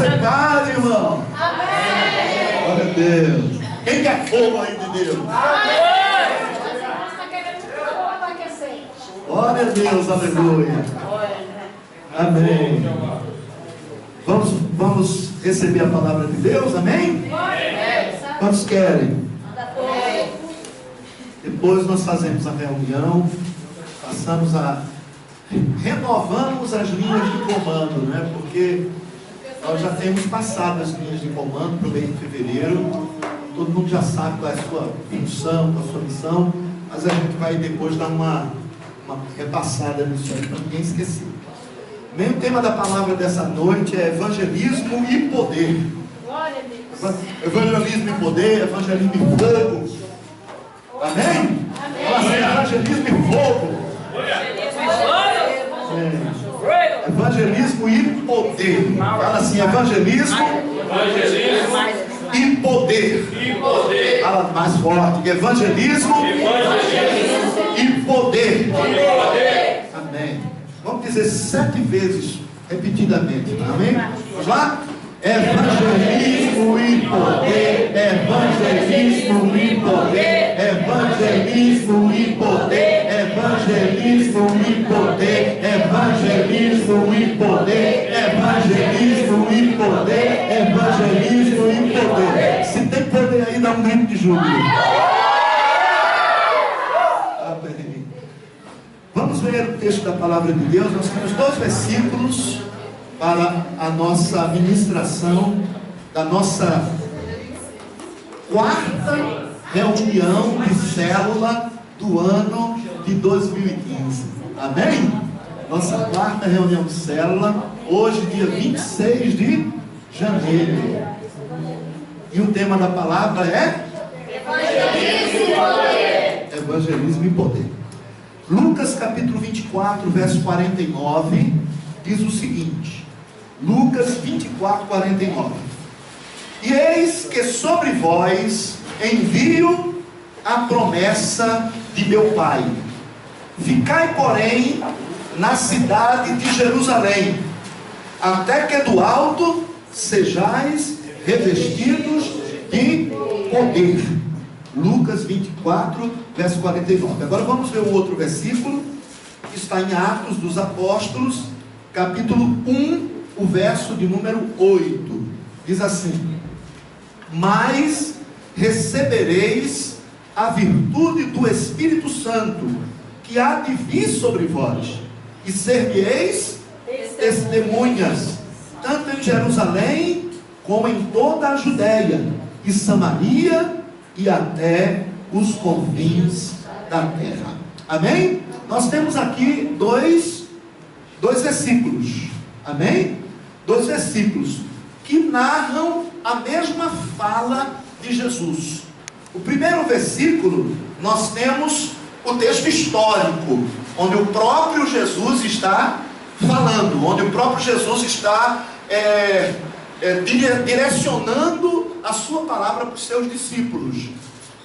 secado, irmão. Amém. Glória a Deus. Quem quer fogo aí de Deus? Glória a Deus, aleluia. Amém. Vamos receber a palavra de Deus, amém? Quantos querem? Depois nós fazemos a reunião, renovamos as linhas de comando, né? Porque nós já temos passado as linhas de comando para o mês de fevereiro. Todo mundo já sabe qual é a sua função, qual é a sua missão, mas a gente vai depois dar uma repassada nisso aí para ninguém esquecer. O mesmo tema da palavra dessa noite é evangelismo e poder. Glória a Deus. Evangelismo e poder, evangelismo e fogo. Amém? Fala assim, evangelismo e fogo. É. Evangelismo e poder. Fala assim, evangelismo e poder. Fala mais forte. Evangelismo e poder. Amém. Vamos dizer 7 vezes repetidamente. Amém? Vamos lá? Evangelismo e poder. Evangelismo e poder. Evangelismo e poder. Evangelismo e poder. Evangelismo e poder. Evangelismo e poder. Evangelismo e poder. Se tem poder aí, dá um grito de júbilo. Amém. Vamos ler o texto da palavra de Deus. Nós temos 2 versículos para a nossa ministração da nossa 4ª reunião de célula do ano de 2015. Amém? Nossa 4ª reunião de célula, hoje dia 26 de janeiro. E o tema da palavra é Evangelismo e Poder. Evangelismo e Poder. Lucas capítulo 24, verso 49, diz o seguinte. Lucas 24, 49. E eis que sobre vós envio a promessa de meu Pai. Ficai, porém, na cidade de Jerusalém, até que do alto sejais revestidos de poder. Lucas 24, verso 49. Agora vamos ver o outro versículo, que está em Atos dos Apóstolos, capítulo 1, o verso de número 8. Diz assim: mas recebereis a virtude do Espírito Santo, que há de vir sobre vós, e ser-me-eis testemunhas, tanto em Jerusalém, como em toda a Judéia, e Samaria, e até os confins da terra. Amém? Nós temos aqui dois versículos. Amém? 2 versículos que narram a mesma fala de Jesus. O primeiro versículo, nós temos o texto histórico, onde o próprio Jesus está falando, onde o próprio Jesus está direcionando a sua palavra para os seus discípulos,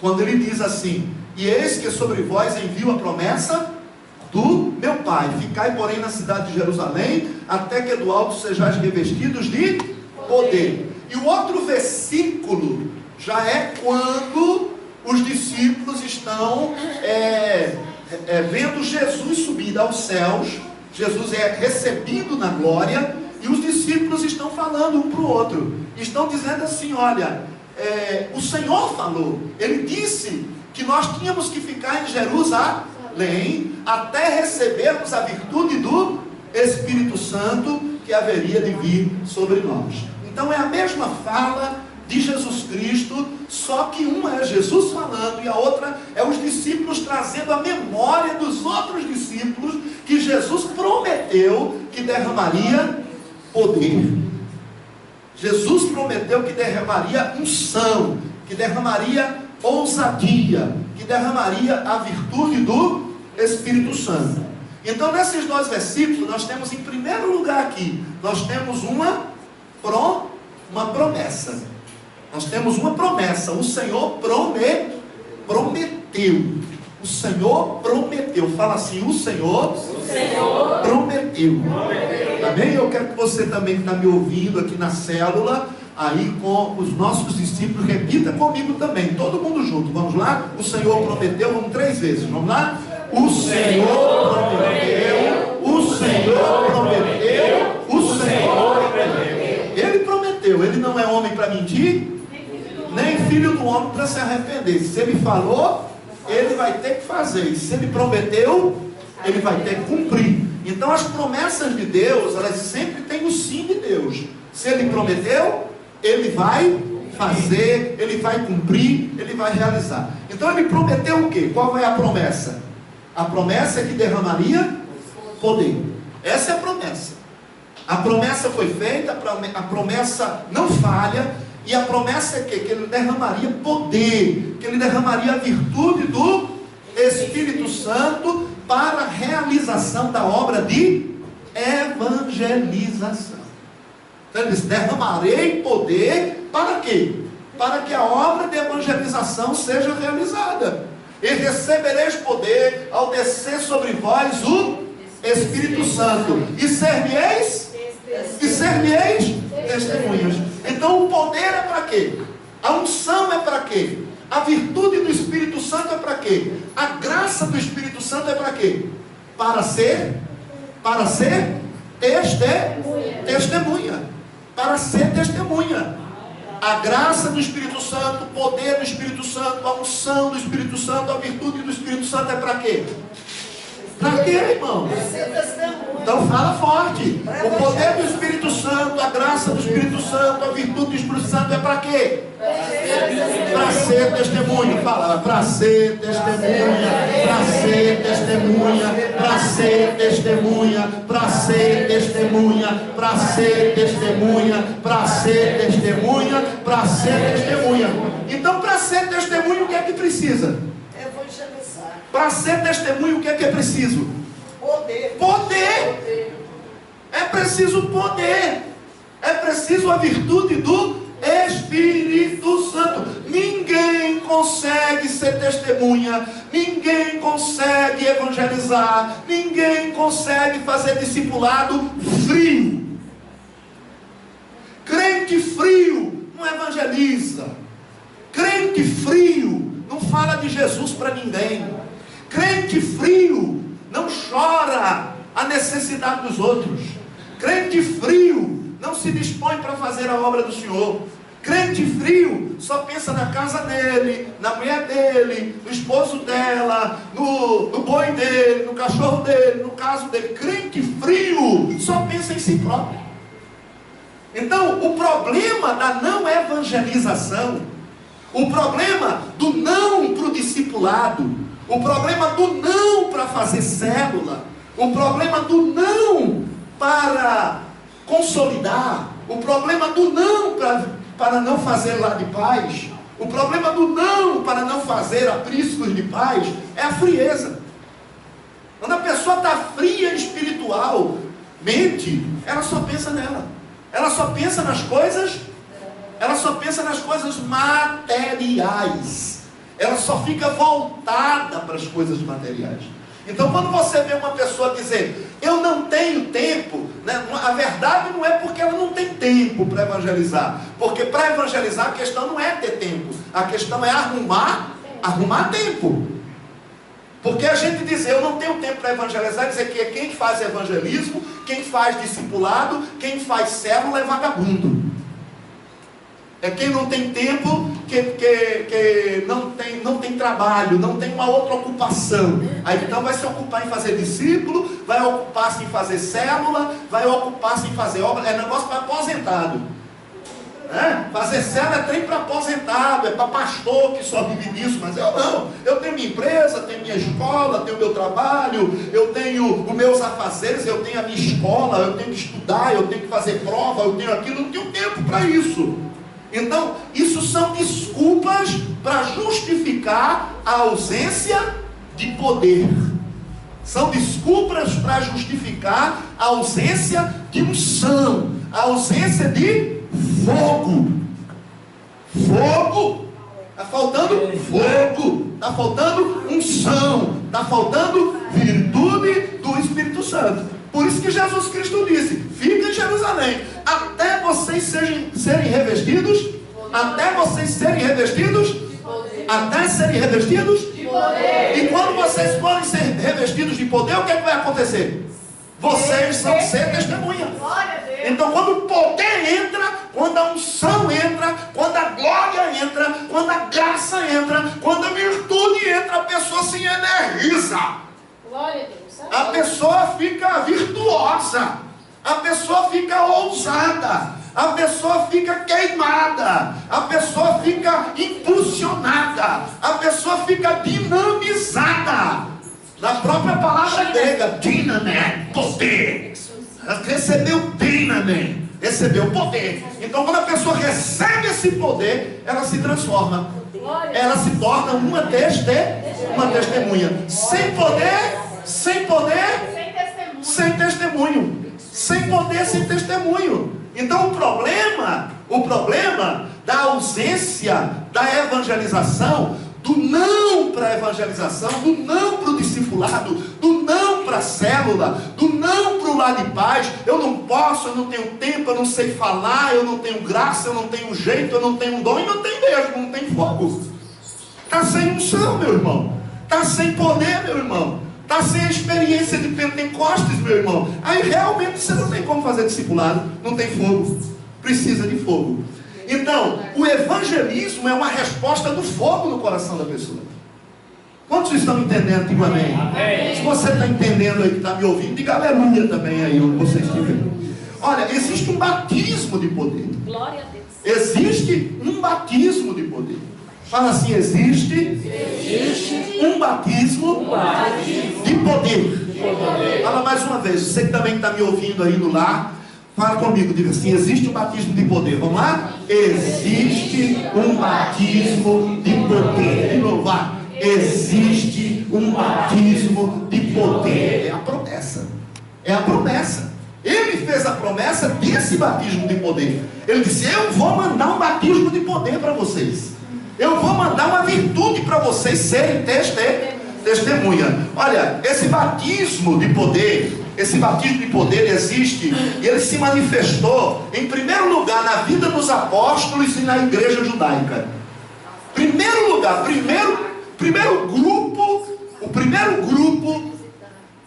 quando ele diz assim: e eis que sobre vós envio a promessa do meu Pai. Ficai, porém, na cidade de Jerusalém, até que do alto sejais revestidos de poder. E o outro versículo já é quando os discípulos estão vendo Jesus subir aos céus. Jesus é recebido na glória, e os discípulos estão falando um para o outro, estão dizendo assim: olha, o Senhor falou, Ele disse que nós tínhamos que ficar em Jerusalém até recebermos a virtude do Espírito Santo que haveria de vir sobre nós. Então é a mesma fala de Jesus Cristo, só que uma é Jesus falando e a outra é os discípulos trazendo a memória dos outros discípulos que Jesus prometeu que derramaria poder. Jesus prometeu que derramaria unção, que derramaria ousadia, que derramaria a virtude do Espírito Santo. Então nesses 2 versículos nós temos, em primeiro lugar aqui, nós temos uma promessa. Nós temos uma promessa. O Senhor prometeu. O Senhor prometeu. Fala assim: o Senhor prometeu. Amém? Eu quero que você também que está me ouvindo aqui na célula, aí com os nossos discípulos, repita comigo também, todo mundo junto. Vamos lá? O Senhor prometeu, vamos 3 vezes, vamos lá? O Senhor prometeu, o Senhor prometeu, o Senhor prometeu. Ele prometeu, ele não é homem para mentir, nem filho do homem para se arrepender. Se ele falou, ele vai ter que fazer. E se ele prometeu, ele vai ter que cumprir. Então as promessas de Deus, elas sempre têm o sim de Deus. Se ele prometeu, ele vai fazer, ele vai cumprir, ele vai realizar. Então ele prometeu o quê? Qual é a promessa? A promessa é que derramaria poder. Essa é a promessa. A promessa foi feita, a promessa não falha. E a promessa é que ele derramaria poder, que ele derramaria a virtude do Espírito Santo para a realização da obra de evangelização. Então ele disse, derramarei poder para quê? Para que a obra de evangelização seja realizada. E recebereis poder ao descer sobre vós o Espírito Santo. E ser-me-eis testemunhas. Então o poder é para quê? A unção é para quê? A virtude do Espírito Santo é para quê? A graça do Espírito Santo é para quê? Para ser testemunha. Para ser testemunha. A graça do Espírito Santo, o poder do Espírito Santo, a unção do Espírito Santo, a virtude do Espírito Santo é para quê? Para quê, irmão? Então fala forte. O poder do Espírito Santo, a graça do Espírito Santo, a virtude do Espírito Santo é para quê? Para ser testemunha. Fala, para ser testemunha, para ser testemunha, para ser testemunha, para ser testemunha, para ser testemunha, para ser testemunha, para ser testemunha. Então, para ser testemunha, o que é que precisa? Para ser testemunho, o que é preciso? Poder. É preciso poder. É preciso a virtude do Espírito Santo. Ninguém consegue ser testemunha. Ninguém consegue evangelizar. Ninguém consegue fazer discipulado frio. Crente frio não evangeliza. Crente frio não fala de Jesus para ninguém. Crente frio não chora a necessidade dos outros. Crente frio não se dispõe para fazer a obra do Senhor. Crente frio só pensa na casa dele, na mulher dele, no esposo dela, no boi dele, no cachorro dele, no caso dele. Crente frio só pensa em si próprio. Então o problema da não evangelização, o problema do não para o discipulado, o problema do não para fazer célula, o problema do não para consolidar, o problema do não para não fazer lar de paz, o problema do não para não fazer apriscos de paz, é a frieza. Quando a pessoa está fria espiritualmente, ela só pensa nela. Ela só pensa nas coisas, materiais. Ela só fica voltada para as coisas materiais. Então quando você vê uma pessoa dizer, eu não tenho tempo, né? A verdade não é porque ela não tem tempo para evangelizar. Porque para evangelizar a questão não é ter tempo. A questão é arrumar tempo. Porque a gente dizer, eu não tenho tempo para evangelizar, dizer que quem faz evangelismo, quem faz discipulado, quem faz célula é vagabundo. É quem não tem tempo, que não tem trabalho, não tem uma outra ocupação. Aí então vai se ocupar em fazer discípulo, vai ocupar-se em fazer célula, vai ocupar-se em fazer obra. É negócio para aposentado. Fazer célula é trem para aposentado, é para pastor que só vive disso. Mas eu não. Eu tenho minha empresa, tenho minha escola, tenho meu trabalho, eu tenho os meus afazeres, eu tenho a minha escola, eu tenho que estudar, eu tenho que fazer prova, eu tenho aquilo, não tenho tempo para isso. Então, isso são desculpas para justificar a ausência de poder. São desculpas para justificar a ausência de unção, a ausência de fogo. Fogo. Está faltando fogo. Está faltando unção. Está faltando virtude do Espírito Santo. Por isso que Jesus Cristo disse: fica em Jerusalém, até vocês serem revestidos, até vocês serem revestidos, até serem revestidos de poder. E quando vocês forem ser revestidos de poder, o que é que vai acontecer? Vocês vão ser testemunhas. Então, quando o poder entra, quando a unção entra, quando a glória entra, quando a graça entra, quando a virtude entra, a pessoa se energiza. Glória a Deus. A pessoa fica virtuosa, a pessoa fica ousada, a pessoa fica queimada, a pessoa fica impulsionada, a pessoa fica dinamizada. Na própria palavra grega, dinamé, poder. Recebeu dinamé, recebeu poder. Então, quando a pessoa recebe esse poder, ela se transforma. Ela se torna uma testemunha. Sem poder, sem testemunho. Sem poder, sem testemunho. Então o problema da ausência da evangelização, do não para a evangelização, do não para o discipulado, do não para a célula, do não para o lar de paz. Eu não posso, eu não tenho tempo, eu não sei falar, eu não tenho graça, eu não tenho jeito, eu não tenho dom, e não tem mesmo, não tem fogo. Está sem unção, meu irmão. Está sem poder, meu irmão. Está sem a experiência de Pentecostes, meu irmão. Aí realmente você não tem como fazer discipulado. Não tem fogo. Precisa de fogo. Então, o evangelismo é uma resposta do fogo no coração da pessoa. Quantos estão entendendo? Digo amém. Amém. Se você está entendendo aí, que está me ouvindo, diga aleluia também aí onde você estiver. Olha, existe um batismo de poder. Glória a Deus. Existe um batismo de poder. Fala assim: existe um batismo de poder. Fala mais uma vez, você que também está me ouvindo aí no lar, fala comigo, diga assim: existe um batismo de poder. Vamos lá? Existe um batismo de poder. De novo, vai. Existe um batismo de poder. É a promessa. É a promessa. Ele fez a promessa desse batismo de poder. Ele disse: eu vou mandar um batismo de poder para vocês. Eu vou mandar uma virtude para vocês serem testemunha. Olha, esse batismo de poder existe, e ele se manifestou em primeiro lugar na vida dos apóstolos e na igreja judaica. Primeiro lugar, o primeiro grupo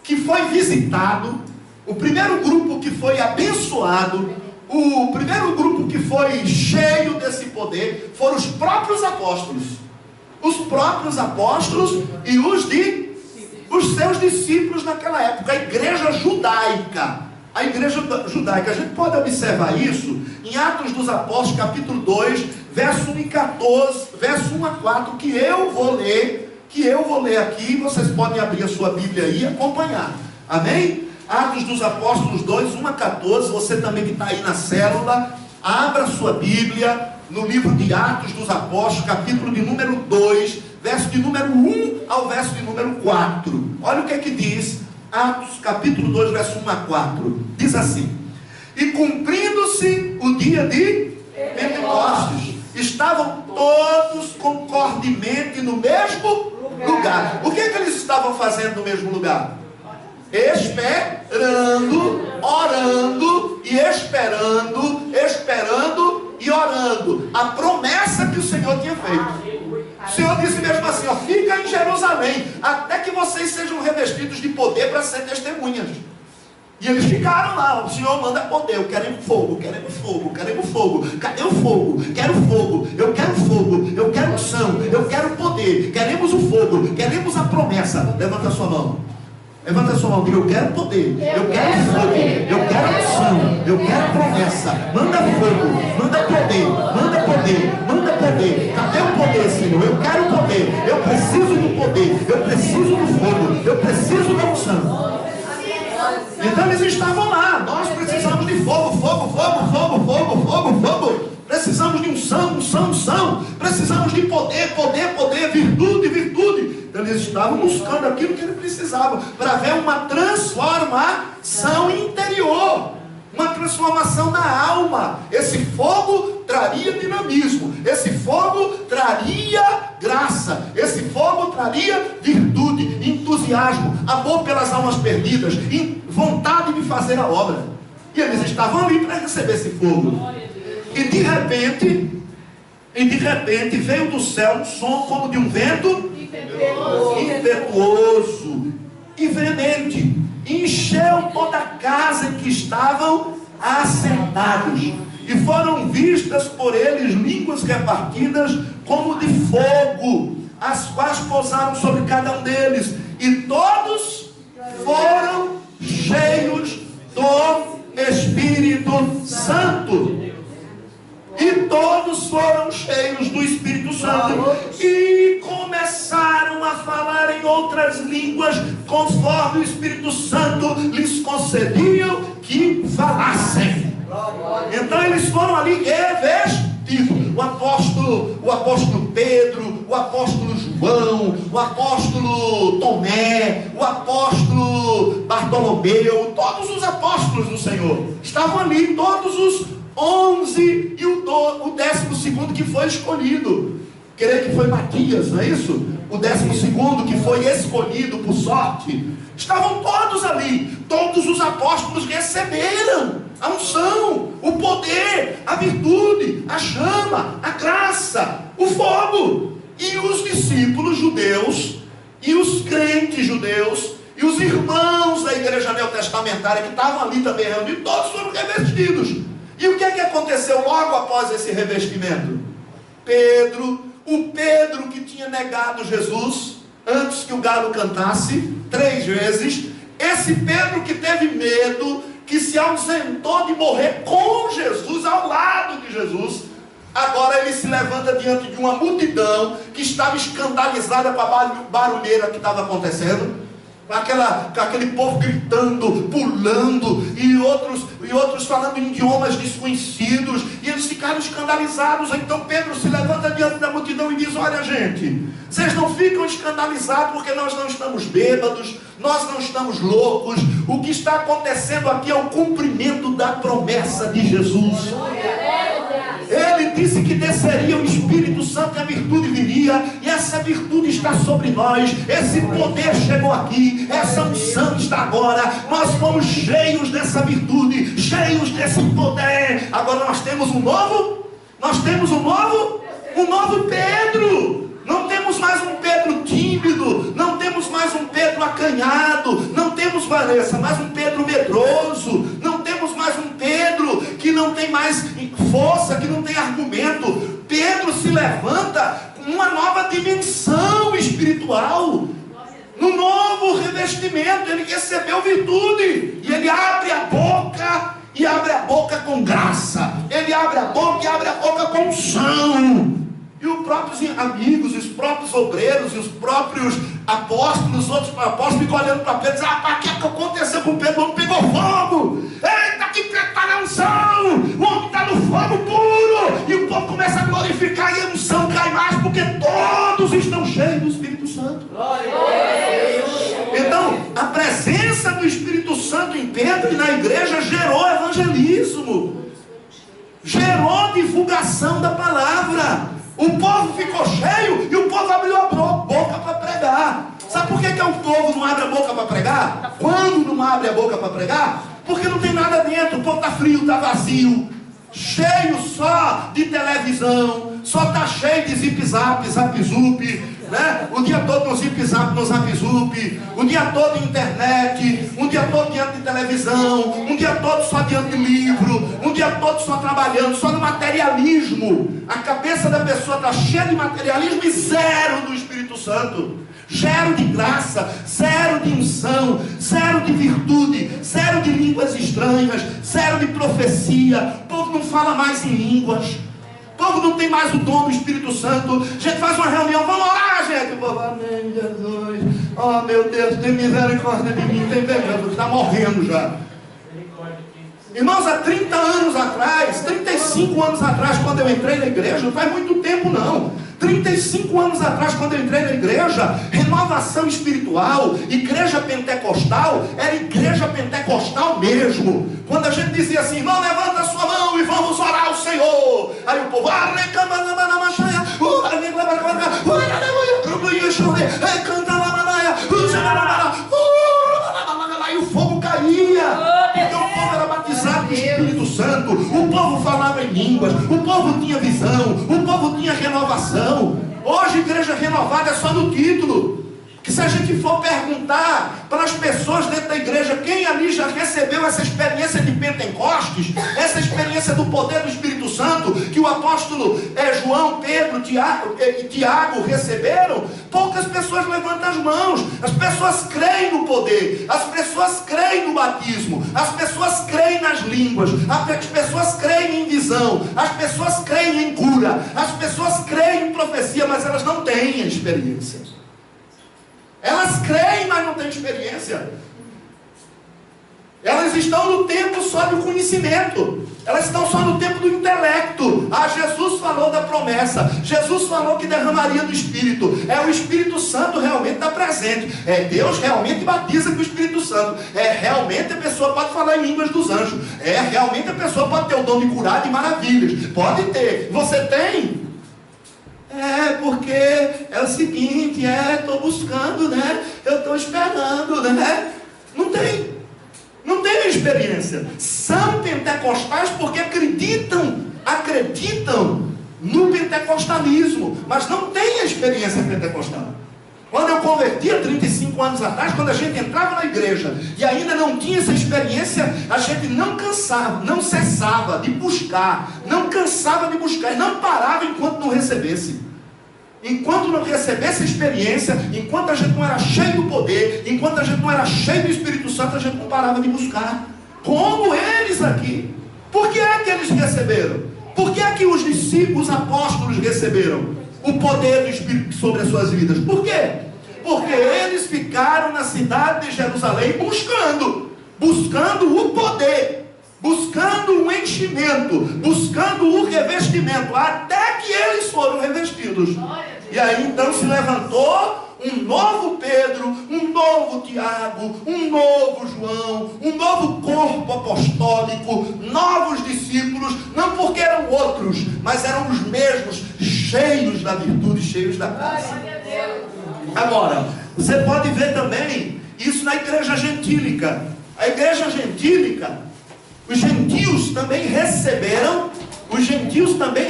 que foi visitado, o primeiro grupo que foi abençoado, o primeiro grupo que foi cheio desse poder foram os próprios apóstolos. Os próprios apóstolos e os seus discípulos naquela época. A igreja judaica. A igreja judaica. A gente pode observar isso em Atos dos Apóstolos, capítulo 2, verso 1 e 14, verso 1 a 4, que eu vou ler aqui. Vocês podem abrir a sua Bíblia aí e acompanhar. Amém? Atos dos Apóstolos 2, 1 a 14. Você também que está aí na célula, abra sua Bíblia no livro de Atos dos Apóstolos, capítulo de número 2, verso de número 1 ao verso de número 4. Olha o que é que diz Atos capítulo 2, verso 1 a 4. Diz assim: e cumprindo-se o dia de Pentecostes, estavam todos concordemente no mesmo lugar. O que é que eles estavam fazendo no mesmo lugar? Esperando, orando e esperando e orando a promessa que o Senhor tinha feito. O Senhor disse mesmo assim: ó, fica em Jerusalém até que vocês sejam revestidos de poder para ser testemunhas. E eles ficaram lá. O Senhor manda poder. Eu quero fogo, queremos fogo, queremos fogo. Cadê o fogo? Quero fogo, eu quero fogo, eu quero unção, eu quero poder. Queremos o fogo, queremos a promessa. Levanta a sua mão. Levanta a sua mão, diga: eu quero poder, eu quero fogo, eu quero unção, eu quero promessa. Manda fogo, manda poder, manda poder, manda poder. Cadê o poder, Senhor? Eu quero poder, eu preciso do poder, eu preciso do fogo, eu preciso da unção. Então eles estavam lá. Nós precisamos de fogo, fogo, fogo, fogo, fogo, fogo, fogo. Precisamos de unção, unção, unção. Precisamos de poder, poder, poder, virtude, virtude. Então eles estavam buscando aquilo que eles precisavam para ver uma transformação interior, uma transformação na alma. Esse fogo traria dinamismo, esse fogo traria graça, esse fogo traria virtude, entusiasmo, amor pelas almas perdidas, vontade de de fazer a obra. E eles estavam ali para receber esse fogo. E de repente veio do céu um som como de um vento impetuoso e veemente. Encheu toda a casa em que estavam assentados. E foram vistas por eles línguas repartidas como de fogo, as quais pousaram sobre cada um deles. E todos foram cheios do Espírito Santo. E todos foram cheios do Espírito Santo e começaram a falar em outras línguas, conforme o Espírito Santo lhes concediam que falassem. Então eles foram ali revestidos. O apóstolo Pedro, o apóstolo João, o apóstolo Tomé, o apóstolo Bartolomeu, todos os apóstolos do Senhor estavam ali, todos os 11 e o 12º que foi escolhido. Creio que foi Matias, não é isso? O 12º que foi escolhido por sorte. Estavam todos ali. Todos os apóstolos receberam a unção, o poder, a virtude, a chama, a graça, o fogo. E os discípulos judeus, e os crentes judeus, e os irmãos da igreja neotestamentária que estavam ali também reunidos, todos foram revestidos. E o que é que aconteceu logo após esse revestimento? O Pedro que tinha negado Jesus antes que o galo cantasse 3 vezes, esse Pedro que teve medo, que se ausentou de morrer com Jesus, ao lado de Jesus, agora ele se levanta diante de uma multidão que estava escandalizada com a barulheira que estava acontecendo, com aquele povo gritando, pulando, e outros falando em idiomas desconhecidos, e eles ficaram escandalizados. Então Pedro se levanta diante da multidão e diz: olha, gente, vocês não ficam escandalizados porque nós não estamos bêbados, nós não estamos loucos. O que está acontecendo aqui é o cumprimento da promessa de Jesus. Ele disse que desceria o Espírito Santo e a virtude viria, e essa virtude está sobre nós, esse poder chegou aqui, essa unção está agora, nós fomos cheios dessa virtude, cheios desse poder. Agora nós temos um novo Pedro. Não temos mais um Pedro tímido, não temos mais um Pedro acanhado, não temos, Vanessa, mais um Pedro medroso, não temos mais um Pedro que não tem mais força, que não tem argumento. Pedro se levanta com uma nova dimensão espiritual, no novo revestimento. Ele recebeu virtude, e ele abre a boca, e abre a boca com graça, ele abre a boca e abre a boca com unção. E os próprios amigos, os próprios obreiros, e os próprios apóstolos, os outros apóstolos ficam olhando para Pedro e dizem: o que é que aconteceu com Pedro? O homem pegou fogo, eita, que está na unção, o homem está no fogo puro. E o povo começa a glorificar, e a unção cai mais, porque todos estão cheios do Espírito Santo. Então, a presença do Espírito Santo em Pedro e na igreja gerou evangelismo, gerou divulgação da palavra. O povo ficou cheio e o povo abriu a boca para pregar. Sabe por que o povo não abre a boca para pregar? Quando não abre a boca para pregar? Porque não tem nada dentro. O povo está frio, está vazio, cheio só de televisão, só está cheio de zip-zap, zap-zup, né? O dia todo no zip-zap, no zap-zup, o dia todo em internet, um dia todo diante de televisão, um dia todo só diante de livro, um dia todo só trabalhando, só no materialismo. A cabeça da pessoa está cheia de materialismo e zero do Espírito Santo, zero de graça, zero de unção, zero de virtude, zero de línguas estranhas, zero de profecia. O povo não fala mais em línguas, o povo não tem mais o dom do Espírito Santo. A gente faz uma reunião, vamos orar, gente. O povo: amém, Jesus, oh meu Deus, tem misericórdia de mim, tem Jesus, está morrendo já. Irmãos, há 30 anos atrás, 35 anos atrás, quando eu entrei na igreja, não faz muito tempo não, 35 anos atrás, quando eu entrei na igreja, renovação espiritual, igreja pentecostal, era igreja pentecostal mesmo. Quando a gente dizia assim: irmão, levanta a sua mão e vamos orar ao Senhor. Aí o povo: e o fogo caía. Santo, o povo falava em línguas, o povo tinha visão, o povo tinha renovação. Hoje igreja renovada é só no título. Que se a gente for perguntar para as pessoas dentro da igreja, quem ali já recebeu essa experiência de Pentecostes, essa experiência do poder do Espírito Santo, que o apóstolo João, Pedro e Tiago receberam, poucas pessoas levantam as mãos. As pessoas creem no poder, as pessoas creem no batismo, as pessoas creem nas línguas, as pessoas creem em visão, as pessoas creem em cura, as pessoas creem em profecia, mas elas não têm a experiência. Elas creem, mas não têm experiência. Elas estão no tempo só do conhecimento. Elas estão só no tempo do intelecto. Jesus falou da promessa. Jesus falou que derramaria do Espírito. O Espírito Santo realmente está presente. Deus realmente batiza com o Espírito Santo. Realmente a pessoa pode falar em línguas dos anjos. Realmente a pessoa pode ter o dom de curar de maravilhas. Pode ter. Você tem? Porque é o seguinte, estou buscando, né? Eu estou esperando, né? Não tem experiência. São pentecostais porque acreditam no pentecostalismo, mas não têm a experiência pentecostal. Quando eu converti há 35 anos atrás, quando a gente entrava na igreja e ainda não tinha essa experiência, a gente não cansava, não cessava de buscar, e não parava enquanto não recebesse. Enquanto não recebesse a experiência, enquanto a gente não era cheio do poder, enquanto a gente não era cheio do Espírito Santo, a gente não parava de buscar. Como eles aqui. Por que é que eles receberam? Por que é que os discípulos, os apóstolos receberam o poder do Espírito sobre as suas vidas? Por quê? Porque eles ficaram na cidade de Jerusalém buscando o poder, buscando um enchimento, buscando o revestimento, até que eles foram revestidos. E aí então se levantou um novo Pedro, um novo Tiago, um novo João, um novo corpo apostólico, novos discípulos, não porque eram outros, mas eram os mesmos, cheios da virtude, cheios da graça. Agora, você pode ver também isso na igreja gentílica. A igreja gentílica, os gentios também receberam. Os gentios também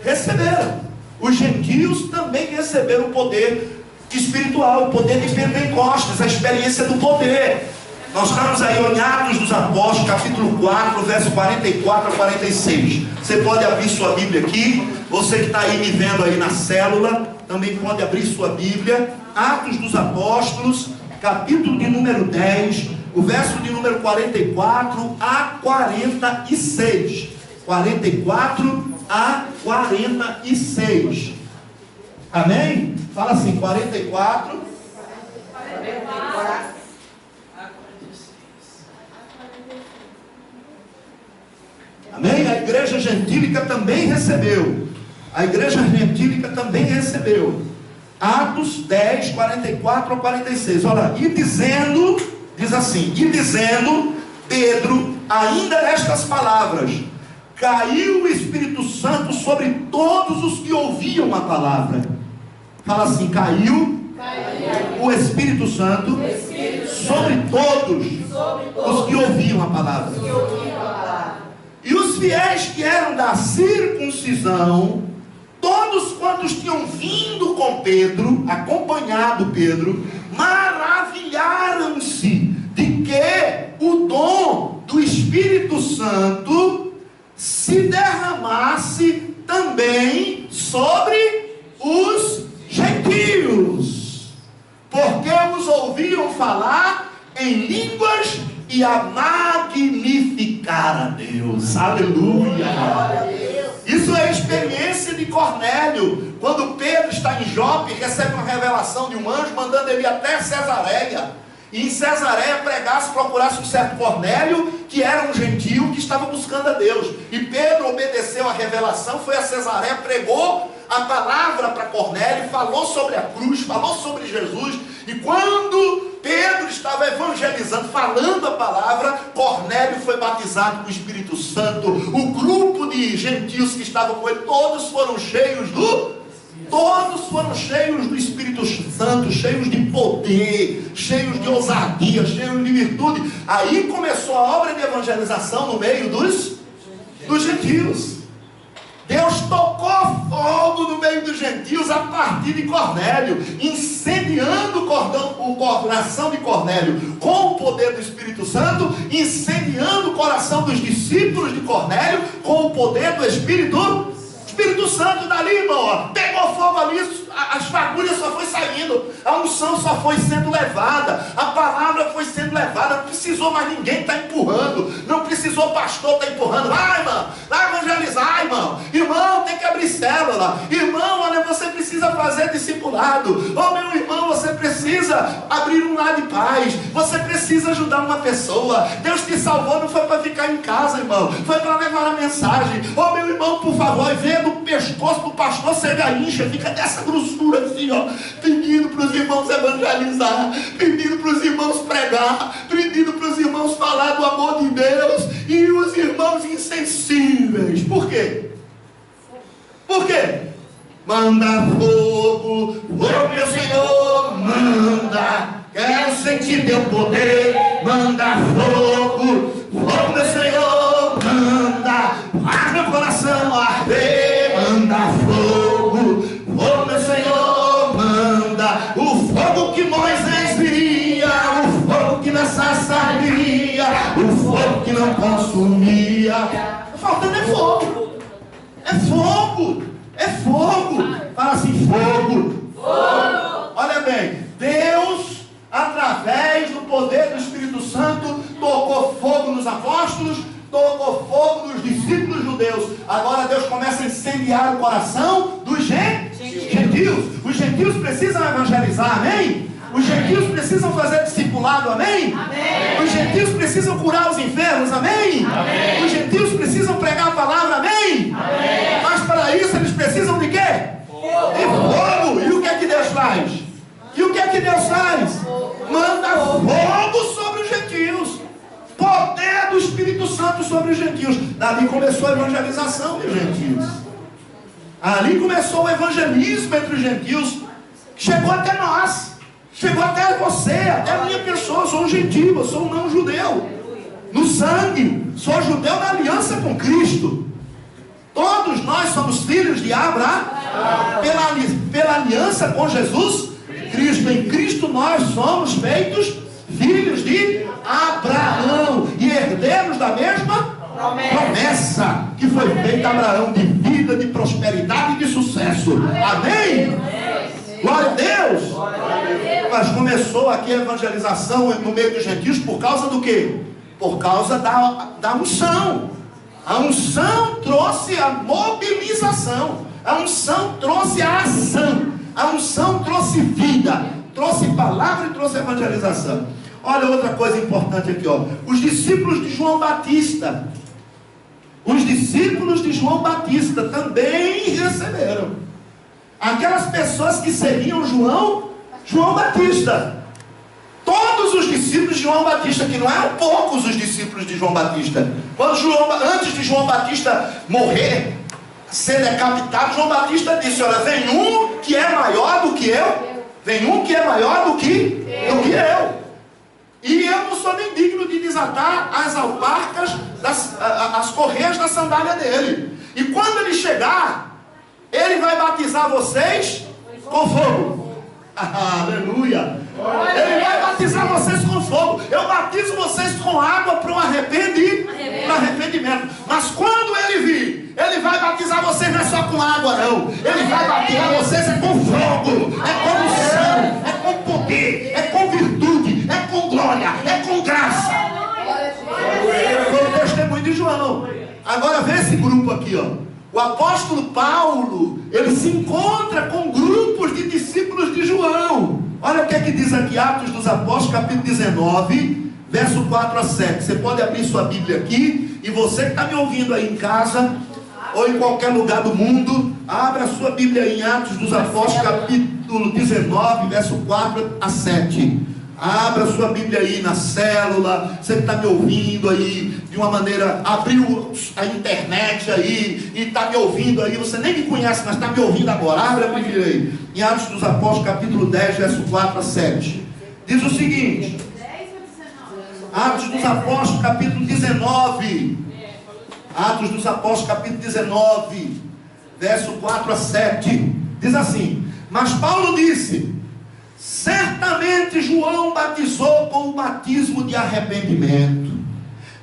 receberam. Os gentios também receberam o poder espiritual, o poder de Pentecostes, a experiência do poder. Nós estamos aí em Atos dos Apóstolos, capítulo 4, verso 44 a 46. Você pode abrir sua Bíblia aqui. Você que está aí me vendo aí na célula, também pode abrir sua Bíblia. Atos dos Apóstolos, capítulo de número 10, o verso de número 44 a 46. 44 a 46. Amém? Fala assim, 44 a 46. Amém? A igreja gentílica também recebeu. Atos 10, 44 a 46. Olha, diz assim, Pedro, ainda estas palavras, caiu o Espírito Santo sobre todos os que ouviam a palavra. Fala assim, caiu o Espírito Santo sobre todos os que ouviam a palavra. E os fiéis que eram da circuncisão, todos quantos tinham vindo com Pedro, acompanhado Pedro, maravilharam-se de que o dom do Espírito Santo se derramasse também sobre os gentios, porque os ouviam falar em línguas e a magnificar a Deus. Aleluia! Isso é a experiência de Cornélio, quando Pedro está em Jope, recebe uma revelação de um anjo mandando ele ir até Cesareia, e em Cesareia procurasse um certo Cornélio, que era um gentio que estava buscando a Deus. E Pedro obedeceu a revelação, foi a Cesareia, pregou a palavra para Cornélio, falou sobre a cruz, falou sobre Jesus. E quando Pedro estava evangelizando, falando a palavra, Cornélio foi batizado com o Espírito Santo. O grupo de gentios que estavam com ele, todos foram cheios do Todos foram cheios do Espírito Santo, cheios de poder, cheios de ousadia, cheios de virtude. Aí começou a obra de evangelização no meio dos gentios. Deus tocou fogo no meio dos gentios a partir de Cornélio, incendiando o coração de Cornélio com o poder do Espírito Santo, incendiando o coração dos discípulos de Cornélio com o poder do Espírito Santo. Dali, irmão, ó, pegou fogo ali, as fagulhas só foi saindo, a unção só foi sendo levada, a palavra foi sendo levada. Não precisou mais ninguém estar empurrando, não precisou pastor estar empurrando. Vai, irmão, vai evangelizar, irmão, tem que abrir célula, irmão, olha, você precisa fazer discipulado, meu irmão, você precisa abrir um lar de paz, você precisa ajudar uma pessoa. Deus te salvou, não foi para ficar em casa, irmão, foi para levar a mensagem. Meu irmão, por favor, vê no pescoço do pastor Segaincha, fica dessa grossura assim, ó, pedindo para os irmãos evangelizar, pedindo para os irmãos pregar, pedindo para os irmãos falar do amor de Deus, e os irmãos insensíveis. Por quê? Por quê? Manda fogo, meu Senhor, manda, quero sentir teu poder. Manda fogo, meu Senhor, manda, faz meu coração arder. Manda fogo, meu Senhor, manda o fogo que Moisés via, o fogo que na sarça ardia, o fogo que não consumia. Faltando é fogo, é fogo, é fogo. Fala assim, fogo. Olha bem, Deus, através do poder do Espírito Santo, tocou fogo nos apóstolos, tocou fogo nos discípulos judeus. Agora Deus começa a incendiar o coração dos gentios. Os gentios precisam evangelizar, amém? Os gentios precisam fazer discipulado, amém? Amém. Os gentios precisam curar os enfermos, amém? Amém. Os gentios precisam pregar a palavra, amém? Amém. Mas para isso eles precisam de quê? De fogo. E o que é que Deus faz? Manda fogo sobre os gentios. Poder do Espírito Santo sobre os gentios. Dali começou a evangelização dos gentios. Ali começou o evangelismo entre os gentios. Chegou até nós. Chegou até você, até a minha pessoa. Eu sou um gentio, eu sou um não judeu. No sangue, sou judeu na aliança com Cristo. Todos nós somos filhos de Abraão. Pela aliança com Jesus Cristo. Em Cristo nós somos feitos filhos de Abraão e herdeiros da mesma promessa que foi feita a Abraão, de vida, de prosperidade e de sucesso. Amém? Glória a Deus. Mas começou aqui a evangelização no meio dos gentios por causa do quê? Por causa da unção. A unção trouxe a mobilização, a unção trouxe a ação, a unção trouxe vida, trouxe palavra e trouxe evangelização. Olha outra coisa importante aqui, ó. Os discípulos de João Batista. Os discípulos de João Batista também receberam. Aquelas pessoas que seguiam João Batista. Todos os discípulos de João Batista, que não eram poucos os discípulos de João Batista. Antes de João Batista morrer, ser decapitado, João Batista disse: olha, vem um que é maior do que eu. Vem um que é maior do que eu. E eu não sou nem digno de desatar as alparcas, as correias da sandália dele. E quando ele chegar, ele vai batizar vocês com fogo. Aleluia. Ele vai batizar vocês com fogo. Eu batizo vocês com água para um arrependimento. Mas quando ele vir, ele vai batizar vocês não é só com água, não. Ele vai batizar vocês com fogo, com unção, com poder, com virtude, com glória, com graça. Foi o testemunho de João. Agora vê esse grupo aqui, ó. O apóstolo Paulo, ele se encontra com grupos de discípulos de João. Olha o que é que diz aqui, Atos dos Apóstolos, capítulo 19, verso 4 a 7. Você pode abrir sua Bíblia aqui, e você que está me ouvindo aí em casa, ou em qualquer lugar do mundo, abra a sua Bíblia aí em Atos dos Apóstolos, capítulo 19, verso 4 a 7. Abra sua Bíblia aí na célula. Você que está me ouvindo aí de uma maneira, abriu a internet aí e está me ouvindo aí, você nem me conhece, mas está me ouvindo agora. Abra a Bíblia aí, em Atos dos Apóstolos, capítulo 10, verso 4 a 7. Diz o seguinte: Atos dos Apóstolos, capítulo 19. Atos dos Apóstolos, capítulo 19, verso 4 a 7. Diz assim: mas Paulo disse: certamente João batizou com o batismo de arrependimento,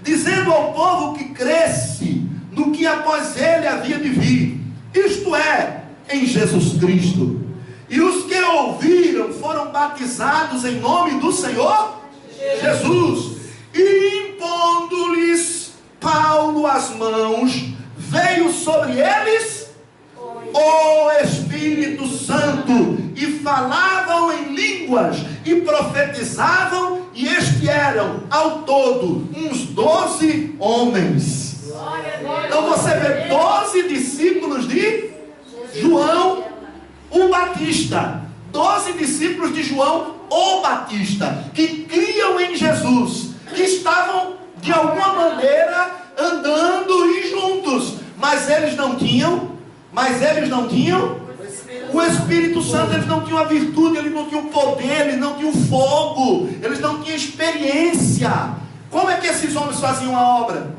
dizendo ao povo que cresce no que após ele havia de vir, isto é, em Jesus Cristo. E os que ouviram foram batizados em nome do Senhor Jesus. E impondo-lhes Paulo as mãos, veio sobre eles o Espírito Santo, e falavam em línguas, e profetizavam, e estes eram, ao todo, uns 12 homens. Então você vê 12 discípulos de João o Batista, 12 discípulos de João o Batista, que criam em Jesus, que estavam de alguma maneira andando e juntos, mas eles não tinham o Espírito Santo, eles não tinham a virtude, eles não tinham o poder, eles não tinham o fogo, eles não tinham experiência. Como é que esses homens faziam a obra?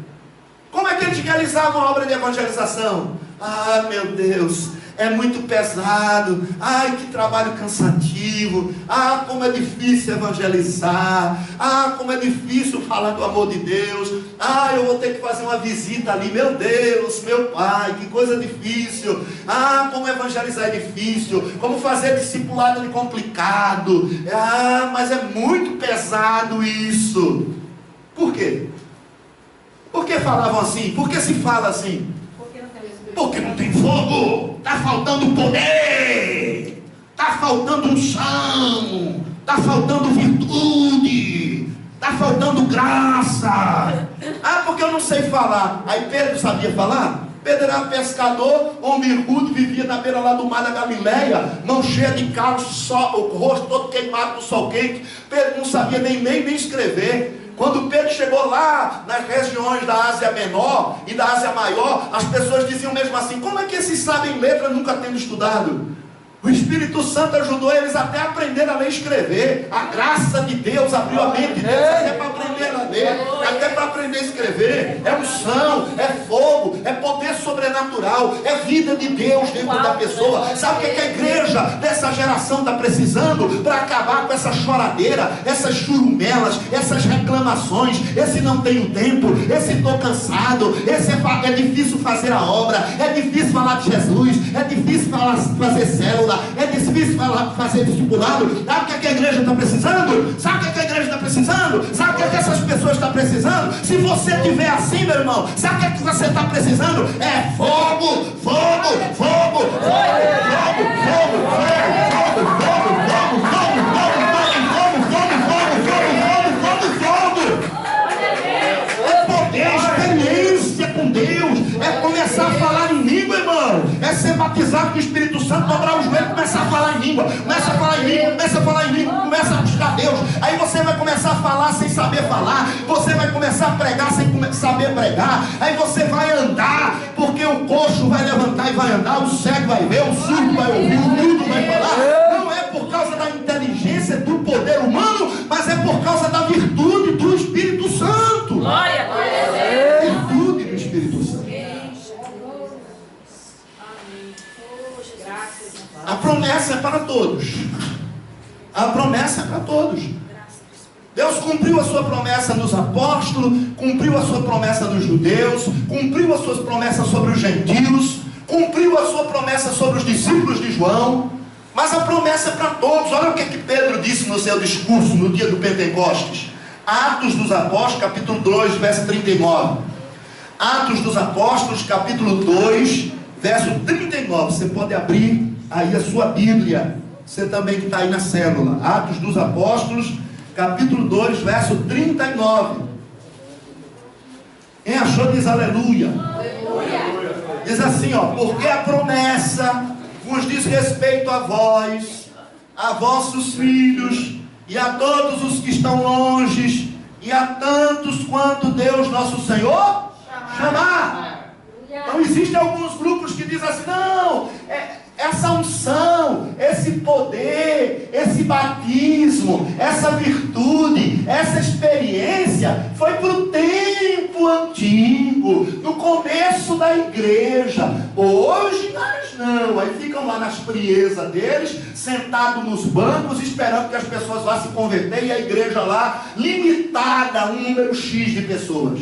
Como é que eles realizavam a obra de evangelização? Ah, meu Deus, é muito pesado. Ai, que trabalho cansativo. Ah, como é difícil evangelizar. Ah, como é difícil falar do amor de Deus. Ah, eu vou ter que fazer uma visita ali. Meu Deus, meu Pai, que coisa difícil. Ah, como evangelizar é difícil. Como fazer discipulado é complicado. Ah, mas é muito pesado isso. Por quê? Por que falavam assim? Por que se fala assim? Porque não tem fogo, está faltando poder, está faltando unção, está faltando virtude, está faltando graça. Ah, porque eu não sei falar. Aí Pedro sabia falar? Pedro era pescador, homem rude, vivia na beira lá do mar da Galileia, mão cheia de calos, o rosto todo queimado no sol quente. Pedro não sabia nem ler nem escrever. Quando Pedro chegou lá nas regiões da Ásia Menor e da Ásia Maior, as pessoas diziam mesmo assim: como é que esses sabem letra nunca tendo estudado? O Espírito Santo ajudou eles até a aprender a ler e escrever. A graça de Deus abriu a mente deles até para aprender a ler, até para aprender a escrever. É unção, é fogo, é poder sobrenatural, é vida de Deus dentro da pessoa. Sabe o que a igreja dessa geração está precisando para acabar com essa choradeira, essas churumelas, essas reclamações? Esse não tenho tempo, esse estou cansado, esse é difícil fazer a obra, é difícil falar de Jesus, é difícil fazer célula, é difícil fazer discipulado. Sabe o que a igreja está precisando? Sabe o que a igreja está precisando? Sabe o que essas pessoas estão precisando? Se você estiver assim, meu irmão, sabe o que você está precisando? É fogo, fogo, fogo, fogo, fogo, fogo, fogo, fogo, fogo, fogo, fogo, fogo, fogo, fogo, fogo, fogo, fogo. É poder, experiência com Deus, é começar a falar em língua, irmão, é ser batizado com o Espírito Santo, dobrar os joelhos, começar a falar em língua, começa a falar em língua, começa a falar em língua, começa a buscar Deus. Aí você vai começar a falar sem saber falar, você vai começar a pregar sem saber pregar, aí você vai andar, porque o coxo vai levantar e vai andar, o cego vai ver, o surdo vai ouvir, o mudo vai falar. Não é por causa da inteligência, do poder humano, mas é por causa da virtude do Espírito Santo. Glória a Deus. Virtude do Espírito Santo. A promessa é para todos. A promessa é para todos. Deus cumpriu a sua promessa nos apóstolos, cumpriu a sua promessa nos judeus, cumpriu as suas promessas sobre os gentios, cumpriu a sua promessa sobre os discípulos de João. Mas a promessa é para todos. Olha o que Pedro disse no seu discurso no dia do Pentecostes. Atos dos Apóstolos, capítulo 2, verso 39. Atos dos Apóstolos, capítulo 2, verso 39. Você pode abrir aí a sua Bíblia, você também que está aí na célula. Atos dos Apóstolos, capítulo 2, verso 39. Quem achou diz aleluia. Diz assim, ó: porque a promessa vos diz respeito a vós, a vossos filhos e a todos os que estão longe, e a tantos quanto Deus nosso Senhor chamar. Então existem alguns grupos que dizem assim: não, essa unção, esse poder, esse batismo, essa virtude, essa experiência foi para o tempo antigo, no começo da igreja. Hoje nós não. Aí ficam lá nas friezas deles, sentados nos bancos, esperando que as pessoas vá se converter, e a igreja lá limitada a um número X de pessoas.